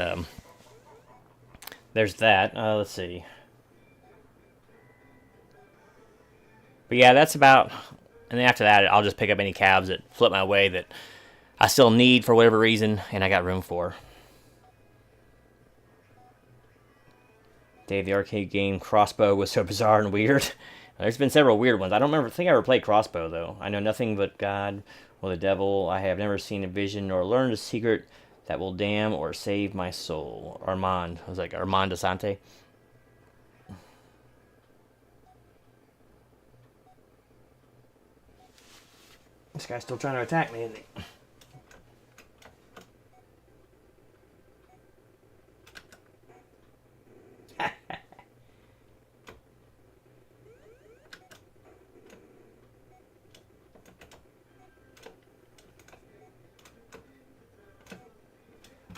there's that. Let's see. But yeah, that's about. And then after that, I'll just pick up any cabs that flip my way that I still need for whatever reason, and I got room for. Dave, the arcade game Crossbow was so bizarre and weird. There's been several weird ones. I don't think I ever played Crossbow, though. I know nothing but God or the devil. I have never seen a vision nor learned a secret that will damn or save my soul. Armand. I was like Armand Asante. This guy's still trying to attack me, isn't he?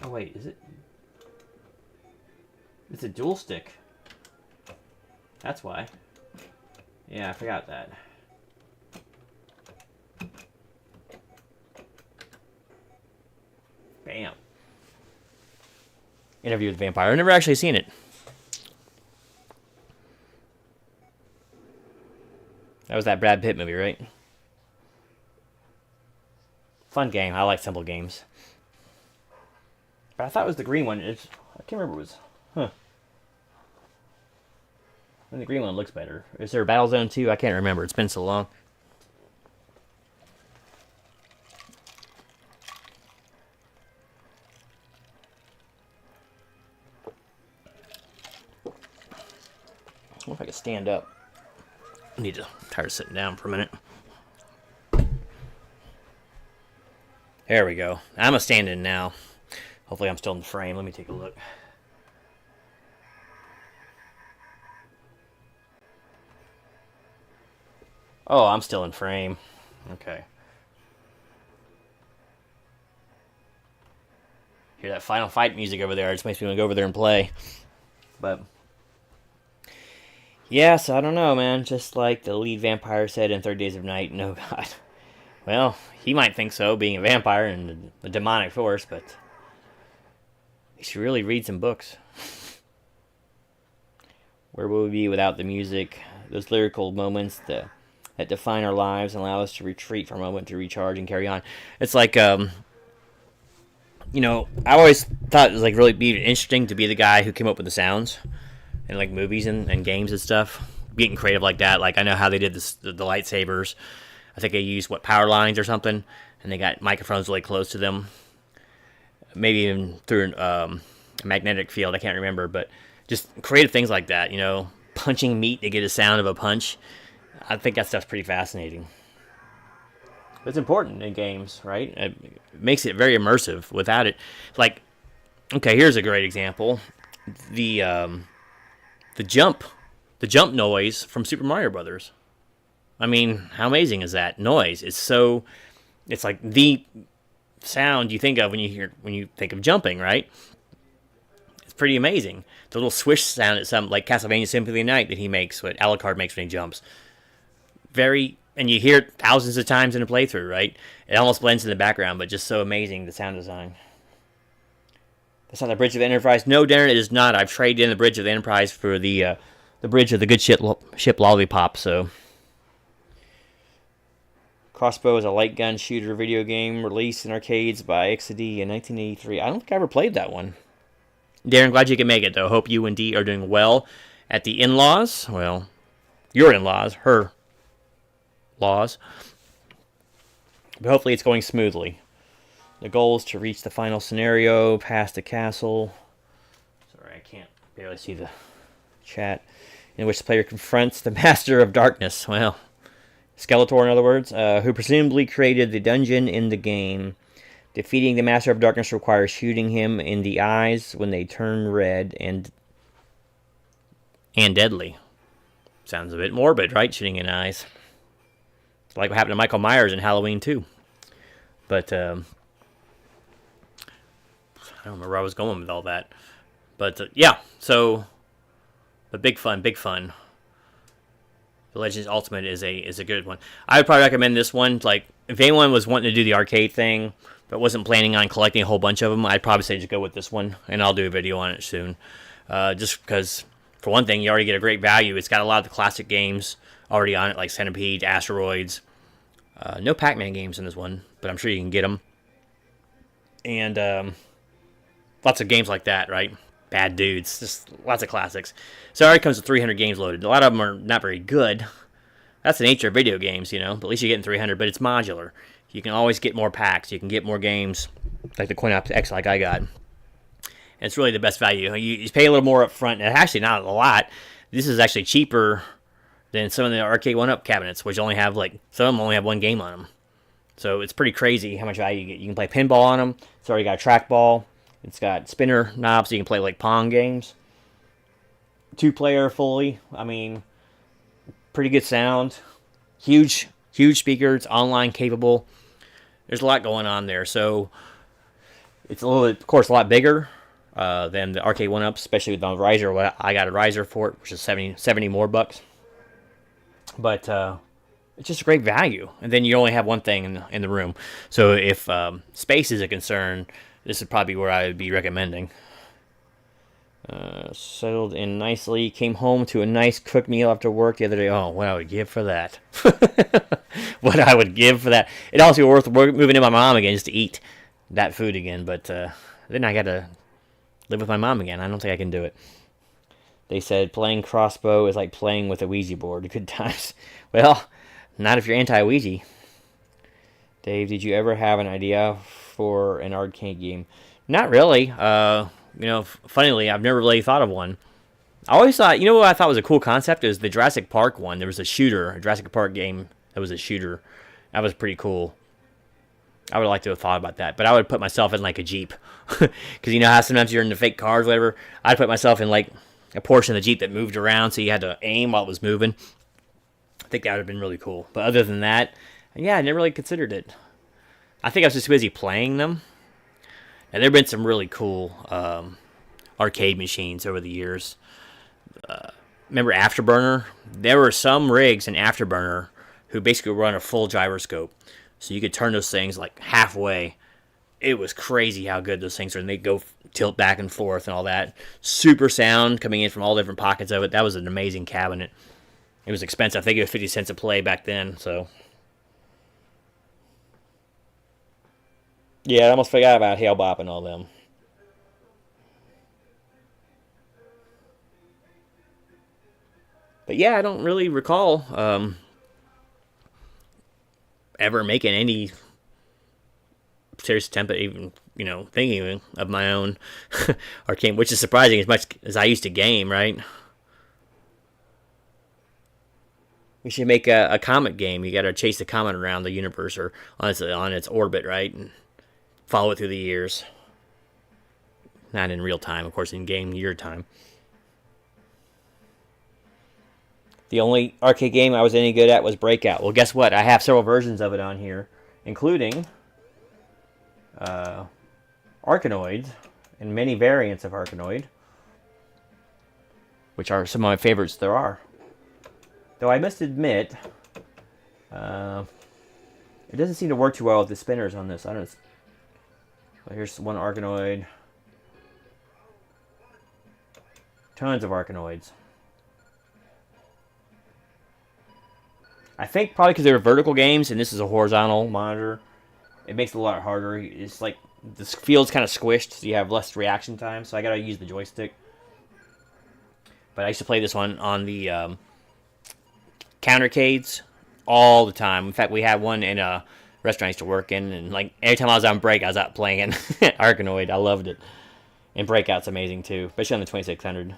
Oh wait, is it? It's a dual stick. That's why. Yeah, I forgot that. Damn. Interview with the Vampire. I've never actually seen it. That was that Brad Pitt movie, right? Fun game. I like simple games. But I thought it was the green one. I can't remember what it was. Huh. And the green one looks better. Is there a Battlezone 2? I can't remember. It's been so long. I wonder if I can stand up. I need to try sitting down for a minute. There we go. I'm a stand-in now. Hopefully I'm still in the frame. Let me take a look. Oh, I'm still in frame. Okay. Hear that Final Fight music over there. It just makes me want to go over there and play. But yeah, so I don't know, man. Just like the lead vampire said in 30 Days of Night, no God. Well, he might think so, being a vampire and a demonic force, but he should really read some books. Where will we be without the music? Those lyrical moments that define our lives and allow us to retreat for a moment to recharge and carry on. It's like, I always thought it was like really be interesting to be the guy who came up with the sounds in like movies and games and stuff. Getting creative like that. Like I know how they did the lightsabers. I think they used power lines or something, and they got microphones really close to them. Maybe even through a magnetic field. I can't remember, but just creative things like that. Punching meat to get a sound of a punch. I think that stuff's pretty fascinating. It's important in games, right? It makes it very immersive. Without it, like, okay, here's a great example: the jump noise from Super Mario Brothers. I mean, how amazing is that noise? It's like the sound you think of when you think of jumping, right? It's pretty amazing. The little swish sound at some like Castlevania Symphony of the Night that he makes, what Alucard makes when he jumps. And you hear it thousands of times in a playthrough, right? It almost blends in the background, but just so amazing, the sound design. That's not the Bridge of the Enterprise. No, Darren, it is not. I've traded in the Bridge of the Enterprise for the Bridge of the Good Ship Lollipop, so. Crossbow is a light gun shooter video game released in arcades by XD in 1983. I don't think I ever played that one. Darren, glad you can make it, though. Hope you and Dee are doing well at the in-laws. Well, your in-laws, her laws. But hopefully it's going smoothly. The goal is to reach the final scenario, past the castle. Sorry, I can't barely see the chat. In which the player confronts the Master of Darkness. Well, Skeletor, in other words, who presumably created the dungeon in the game. Defeating the Master of Darkness requires shooting him in the eyes when they turn red and deadly. Sounds a bit morbid, right? Shooting in eyes. Like what happened to Michael Myers in Halloween 2. But, I don't remember where I was going with all that. But, yeah, so, but big fun. The Legends Ultimate is a good one. I would probably recommend this one. Like, if anyone was wanting to do the arcade thing, but wasn't planning on collecting a whole bunch of them, I'd probably say just go with this one, and I'll do a video on it soon. Just because, for one thing, you already get a great value. It's got a lot of the classic games already on it, like Centipede, Asteroids. No Pac-Man games in this one, but I'm sure you can get them. And lots of games like that, right? Bad Dudes, just lots of classics. So it already comes with 300 games loaded. A lot of them are not very good. That's the nature of video games, but at least you're getting 300, but it's modular. You can always get more packs. You can get more games, like the CoinOps X like I got. And it's really the best value. You pay a little more up front, and actually not a lot. This is actually cheaper than some of the arcade 1-up cabinets, which only have, some of them only have one game on them. So it's pretty crazy how much value you get. You can play pinball on them. It's already got a trackball. It's got spinner knobs, so you can play Pong games. 2-player fully. I mean, pretty good sound. Huge speaker. It's online capable. There's a lot going on there. So it's of course, a lot bigger than the arcade 1-ups, especially with the riser. I got a riser for it, which is 70 more bucks. But it's just a great value. And then you only have one thing in the room. So if space is a concern, this is probably where I would be recommending. Settled in nicely. Came home to a nice cooked meal after work the other day. Oh, what I would give for that. What I would give for that. It'd also be worth moving in my mom again just to eat that food again. But then I got to live with my mom again. I don't think I can do it. They said playing crossbow is like playing with a Ouija board. Good times. Well, not if you're anti-Ouija. Dave, did you ever have an idea for an arcade game? Not really. Funnily, I've never really thought of one. I always thought, what I thought was a cool concept is the Jurassic Park one. There was a Jurassic Park game that was a shooter. That was pretty cool. I would like to have thought about that, but I would put myself in like a Jeep. Because you know how sometimes you're in the fake cars, whatever. I'd put myself in like a portion of the Jeep that moved around, so you had to aim while it was moving. I think that would have been really cool. But other than that, yeah, I never really considered it. I think I was just busy playing them. And there have been some really cool arcade machines over the years. Remember Afterburner? There were some rigs in Afterburner who basically run a full gyroscope. So you could turn those things like halfway. It was crazy how good those things are. And they go tilt back and forth and all that. Super sound coming in from all different pockets of it. That was an amazing cabinet. It was expensive. I think it was 50 cents a play back then. So yeah, I almost forgot about Hale Bop and all them. But yeah, I don't really recall ever making any serious attempt at even, thinking of my own arcade, which is surprising as much as I used to game, right? We should make a comet game. You got to chase the comet around the universe or on its orbit, right? And follow it through the years. Not in real time, of course, in game year time. The only arcade game I was any good at was Breakout. Well, guess what? I have several versions of it on here, including Arkanoid and many variants of Arkanoid, which are some of my favorites there are. Though I must admit, it doesn't seem to work too well with the spinners on this. I don't. Well, here's one Arkanoid. Tons of Arkanoids. I think probably because they were vertical games and this is a horizontal monitor, it makes it a lot harder. It's like the field's kind of squished, so you have less reaction time. So I gotta use the joystick. But I used to play this one on the countercades all the time. In fact, we had one in a restaurant I used to work in, and like every time I was on break, I was out playing Arkanoid. I loved it. And Breakout's amazing too, especially on the 2600.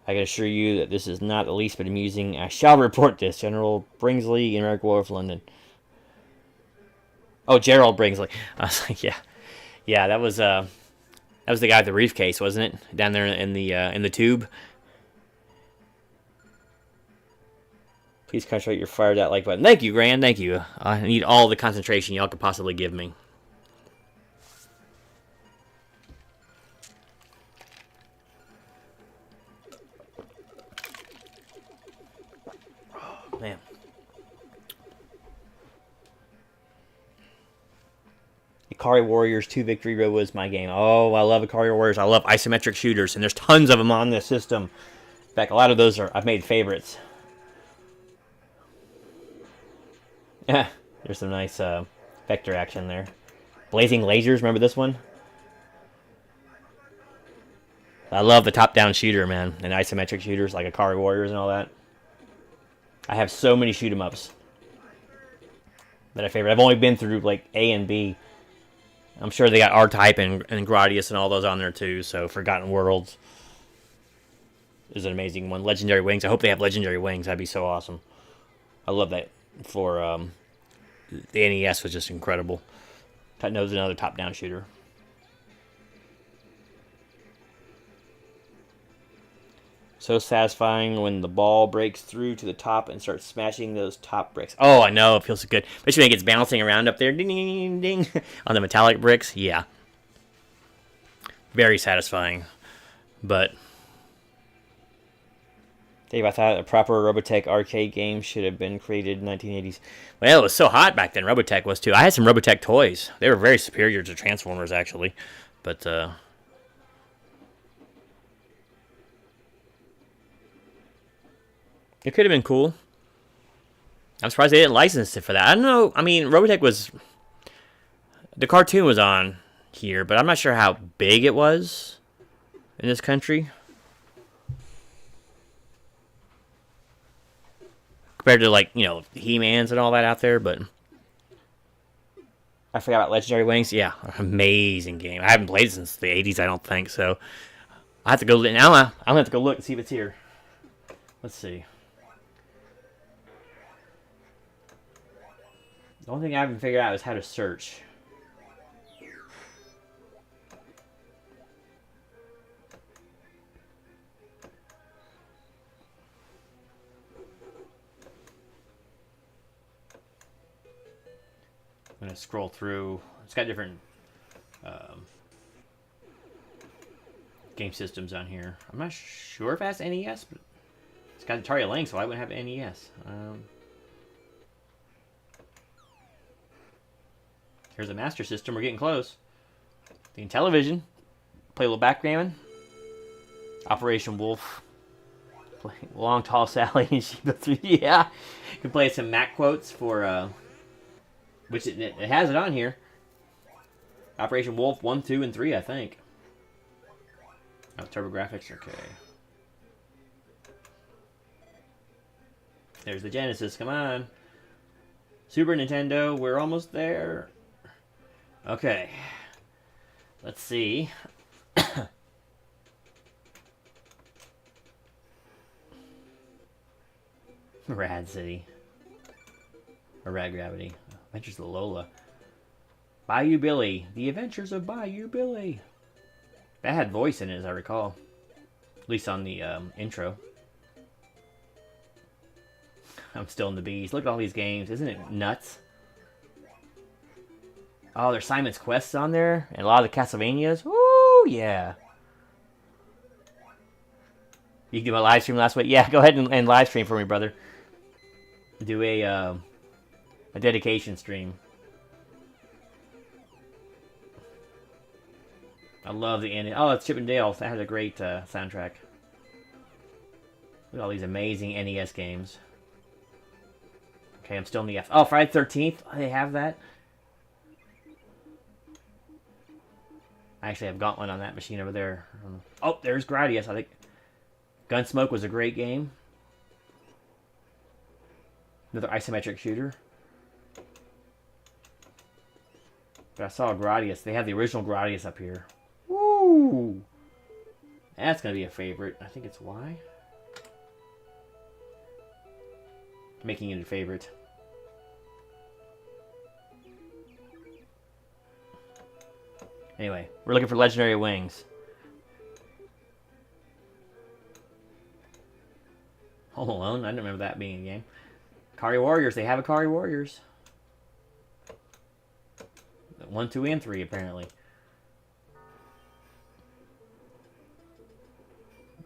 I can assure you that this is not the least bit amusing. I shall report this. General Bringsley in Eric War of London. Oh, Gerald Bringsley. I was like, yeah, that was the guy with the briefcase, wasn't it? Down there in the tube. Please concentrate your fire that like button. Thank you, Grand. Thank you. I need all the concentration y'all could possibly give me. Man. Ikari Warriors 2 Victory Road was my game. Oh, I love Ikari Warriors. I love isometric shooters, and there's tons of them on this system. In fact, a lot of those I've made favorites. Yeah, there's some nice vector action there. Blazing Lasers, remember this one? I love the top-down shooter, man, and isometric shooters like Ikari Warriors and all that. I have so many shoot 'em ups that I favorite. I've only been through like A and B. I'm sure they got R-Type and Gradius and all those on there too. So Forgotten Worlds is an amazing one. Legendary Wings. I hope they have Legendary Wings. That'd be so awesome. I love that for the NES was just incredible. That knows another top-down shooter. So satisfying when the ball breaks through to the top and starts smashing those top bricks. Oh, I know. It feels so good. Especially when it gets bouncing around up there. Ding, ding, ding, ding. On the metallic bricks. Yeah. Very satisfying. But Dave, I thought a proper Robotech arcade game should have been created in the 1980s. Well, it was so hot back then. Robotech was too. I had some Robotech toys. They were very superior to Transformers, actually. But it could have been cool. I'm surprised they didn't license it for that. I don't know. I mean, Robotech was... The cartoon was on here, but I'm not sure how big it was in this country. Compared to, like, you know, He-Mans and all that out there, but... I forgot about Legendary Wings. Yeah, amazing game. I haven't played it since the 80s, I don't think, so... I have to go... Now I'm going to have to go look and see if it's here. Let's see. The only thing I haven't figured out is how to search. I'm going to scroll through. It's got different game systems on here. I'm not sure if it has NES, but it's got Atari Lynx, so I wouldn't have NES. Here's a Master System. We're getting close. The Intellivision. Play a little backgammon. Operation Wolf. Play Long Tall Sally and Sheba 3. Yeah. You can play some Mac quotes for... which it has it on here. Operation Wolf 1, 2, and 3, I think. Oh, TurboGrafx, okay. There's the Genesis, come on. Super Nintendo, we're almost there. Okay. Let's see. Rad City. Or Rad Gravity. Adventures of Lola. Bayou Billy. The Adventures of Bayou Billy. That had voice in it, as I recall. At least on the intro. I'm still in the bees. Look at all these games. Isn't it nuts? Oh, there's Simon's Quests on there. And a lot of the Castlevanias. Woo, yeah. You can do a live stream last week? Yeah, go ahead and live stream for me, brother. Do a dedication stream. I love the ending. Oh, it's Chip and Dale. That has a great soundtrack. Look at all these amazing NES games. Okay, I'm still in the F. Oh, Friday the 13th. They have that. I actually have Gauntlet on that machine over there. Oh, there's Gradius. I think Gunsmoke was a great game. Another isometric shooter. But I saw Gradius. They have the original Gradius up here. Woo! That's going to be a favorite. I think it's Y. Making it a favorite. Anyway, we're looking for Legendary Wings. Home Alone? I didn't remember that being a game. Akari Warriors. They have Akari Warriors. 1, 2, and 3, apparently.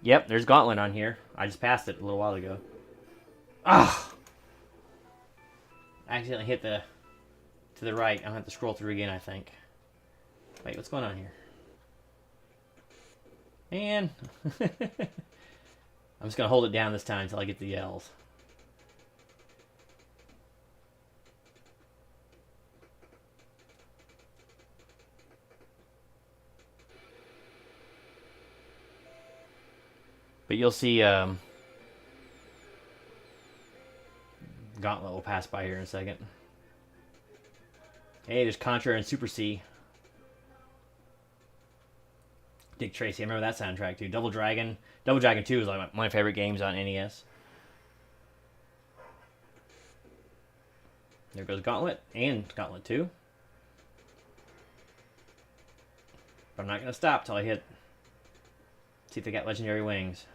Yep, there's Gauntlet on here. I just passed it a little while ago. Ah! I accidentally hit the... to the right. I'll have to scroll through again, I think. Wait, what's going on here? Man. I'm just going to hold it down this time until I get the yells. But you'll see Gauntlet will pass by here in a second. Hey, there's Contra and Super C. Dick Tracy, I remember that soundtrack too. Double Dragon. Double Dragon 2 is like my favorite games on NES. There goes Gauntlet and Gauntlet 2. But I'm not going to stop till I hit. See if they got Legendary Wings.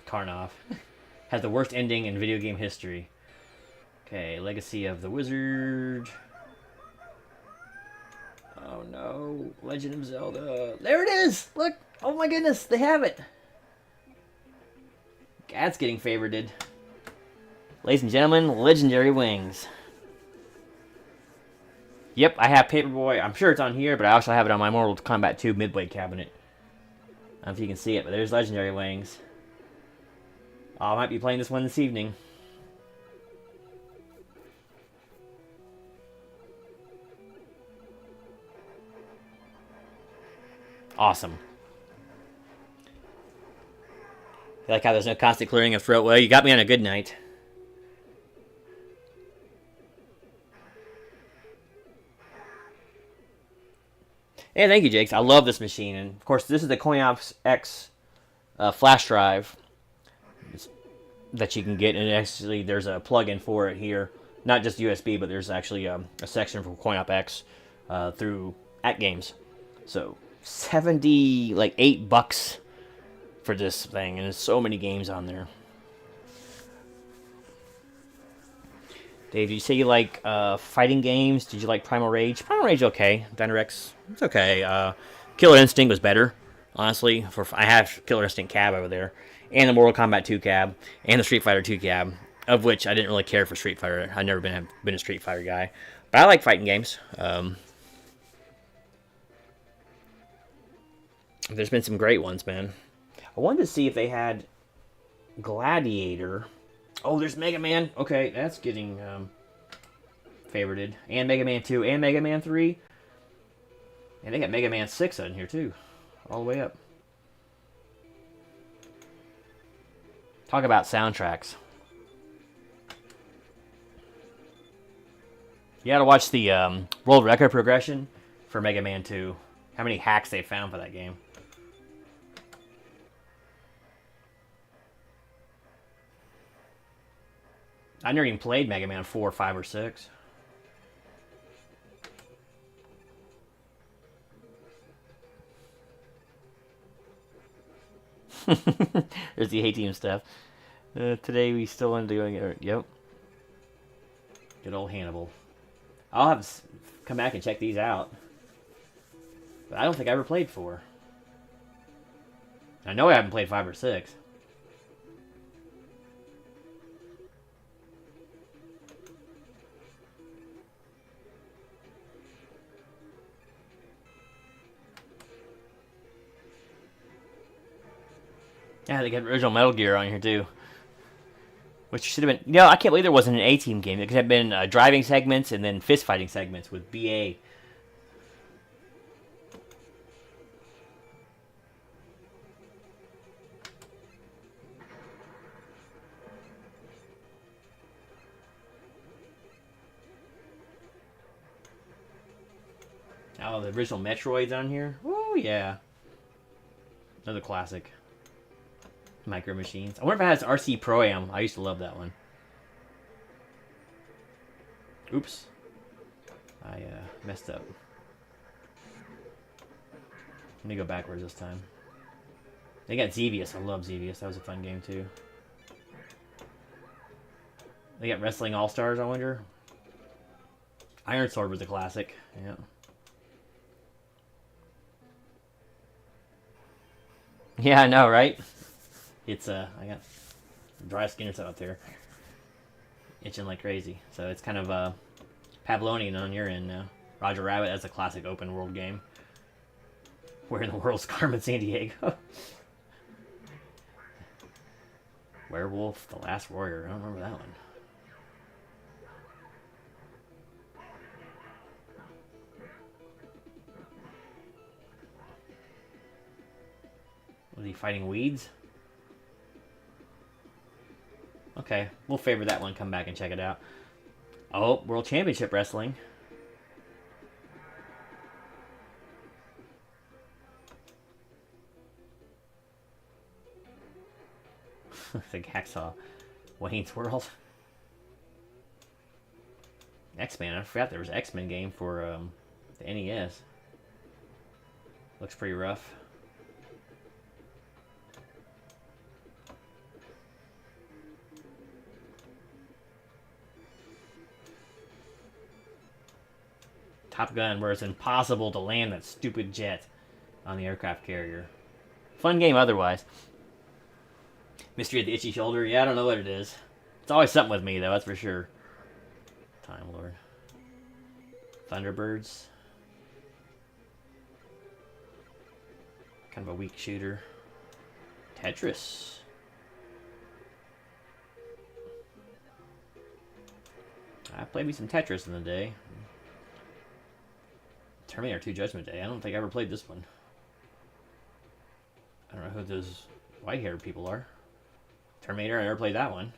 Karnov. Has the worst ending in video game history. Okay, Legacy of the Wizard. Oh no, Legend of Zelda. There it is! Look! Oh my goodness, they have it. That's getting favorited. Ladies and gentlemen, Legendary Wings. Yep, I have Paperboy. I'm sure it's on here, but I also have it on my Mortal Kombat 2 Midway cabinet. I don't know if you can see it, but there's Legendary Wings. Oh, I might be playing this one this evening. Awesome. You like how there's no constant clearing of throat? Well, you got me on a good night. Hey, thank you, Jakes. I love this machine. And, of course, this is the CoinOps X flash drive that you can get. And actually, there's a plug-in for it here. Not just USB, but there's actually a section for CoinOps X through @Games. So, 8 bucks for this thing. And there's so many games on there. Dave, did you say you like fighting games? Did you like Primal Rage? Primal Rage, okay. Dynarex, it's okay. Killer Instinct was better, honestly. I have Killer Instinct cab over there, and the Mortal Kombat 2 cab, and the Street Fighter 2 cab, of which I didn't really care for Street Fighter. I've never been a Street Fighter guy, but I like fighting games. There's been some great ones, man. I wanted to see if they had Gladiator. Oh, there's Mega Man. Okay, that's getting favorited. And Mega Man 2 and Mega Man 3. And they got Mega Man 6 on here, too. All the way up. Talk about soundtracks. You gotta watch the world record progression for Mega Man 2. How many hacks they found for that game. I never even played Mega Man 4, 5, or 6. There's the A-Team stuff. Today we still end doing it. Yep. Good old Hannibal. I'll have to come back and check these out. But I don't think I ever played 4. I know I haven't played 5 or 6. Yeah, they got original Metal Gear on here too. Which should have been... I can't believe there wasn't an A-Team game. It could have been driving segments and then fist fighting segments with BA. Oh, the original Metroid's on here? Oh, yeah. Another classic. Micro Machines. I wonder if it has RC Pro-Am. I used to love that one. Oops. I messed up. Let me go backwards this time. They got Xevious. I love Xevious. That was a fun game, too. They got Wrestling All-Stars, I wonder. Iron Sword was a classic. Yeah. Yeah, I know, right? It's, I got dry skinners out there. Itching like crazy. So it's kind of, Pavlonian on your end now. Roger Rabbit, that's a classic open world game. Where in the world's Carmen Sandiego? Werewolf, The Last Warrior. I don't remember that one. Was he fighting weeds? Okay, we'll favor that one. Come back and check it out. Oh, World Championship Wrestling. The Hacksaw. Wayne's World. X-Men. I forgot there was an X-Men game for the NES. Looks pretty rough. Top Gun, where it's impossible to land that stupid jet on the aircraft carrier. Fun game otherwise. Mystery of the Itchy Shoulder. Yeah, I don't know what it is. It's always something with me, though, that's for sure. Time Lord. Thunderbirds. Kind of a weak shooter. Tetris. I played me some Tetris in the day. Terminator 2 Judgment Day. I don't think I ever played this one. I don't know who those white-haired people are. Terminator, I never played that one.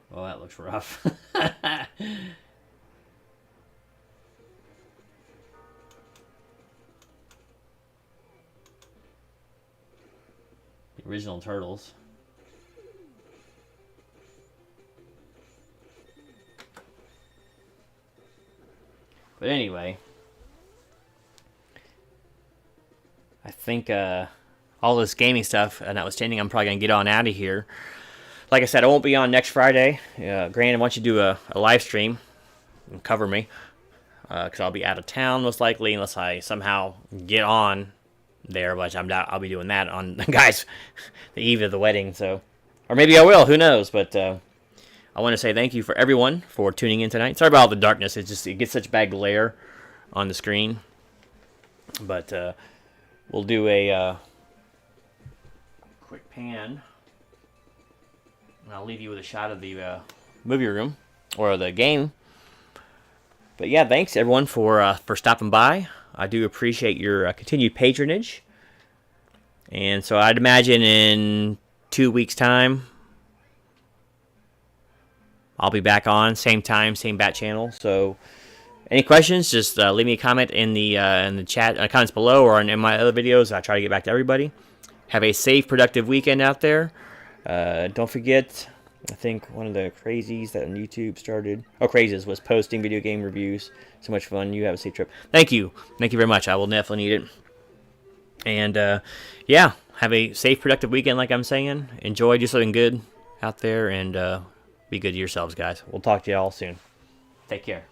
Well, that looks rough. The original Turtles. But anyway, I think all this gaming stuff, notwithstanding, I'm probably going to get on out of here. Like I said, I won't be on next Friday. Granted, I want you to do a live stream and cover me, because I'll be out of town most likely unless I somehow get on there, which I'll be doing that on the eve of the wedding. So, or maybe I will. Who knows? But I want to say thank you for everyone for tuning in tonight. Sorry about all the darkness. It gets such bad glare on the screen. But we'll do a quick pan. And I'll leave you with a shot of the movie room or the game. But yeah, thanks everyone for stopping by. I do appreciate your continued patronage. And so I'd imagine in 2 weeks' time, I'll be back on, same time, same bat channel. So, any questions? Just leave me a comment in the chat, comments below, or in my other videos. I try to get back to everybody. Have a safe, productive weekend out there. Don't forget, I think one of the crazies that on YouTube started, crazies, was posting video game reviews. So much fun. You have a safe trip. Thank you very much. I will definitely need it. And yeah, have a safe, productive weekend. Like I'm saying, enjoy, do something good out there, and be good to yourselves, guys. We'll talk to you all soon. Take care.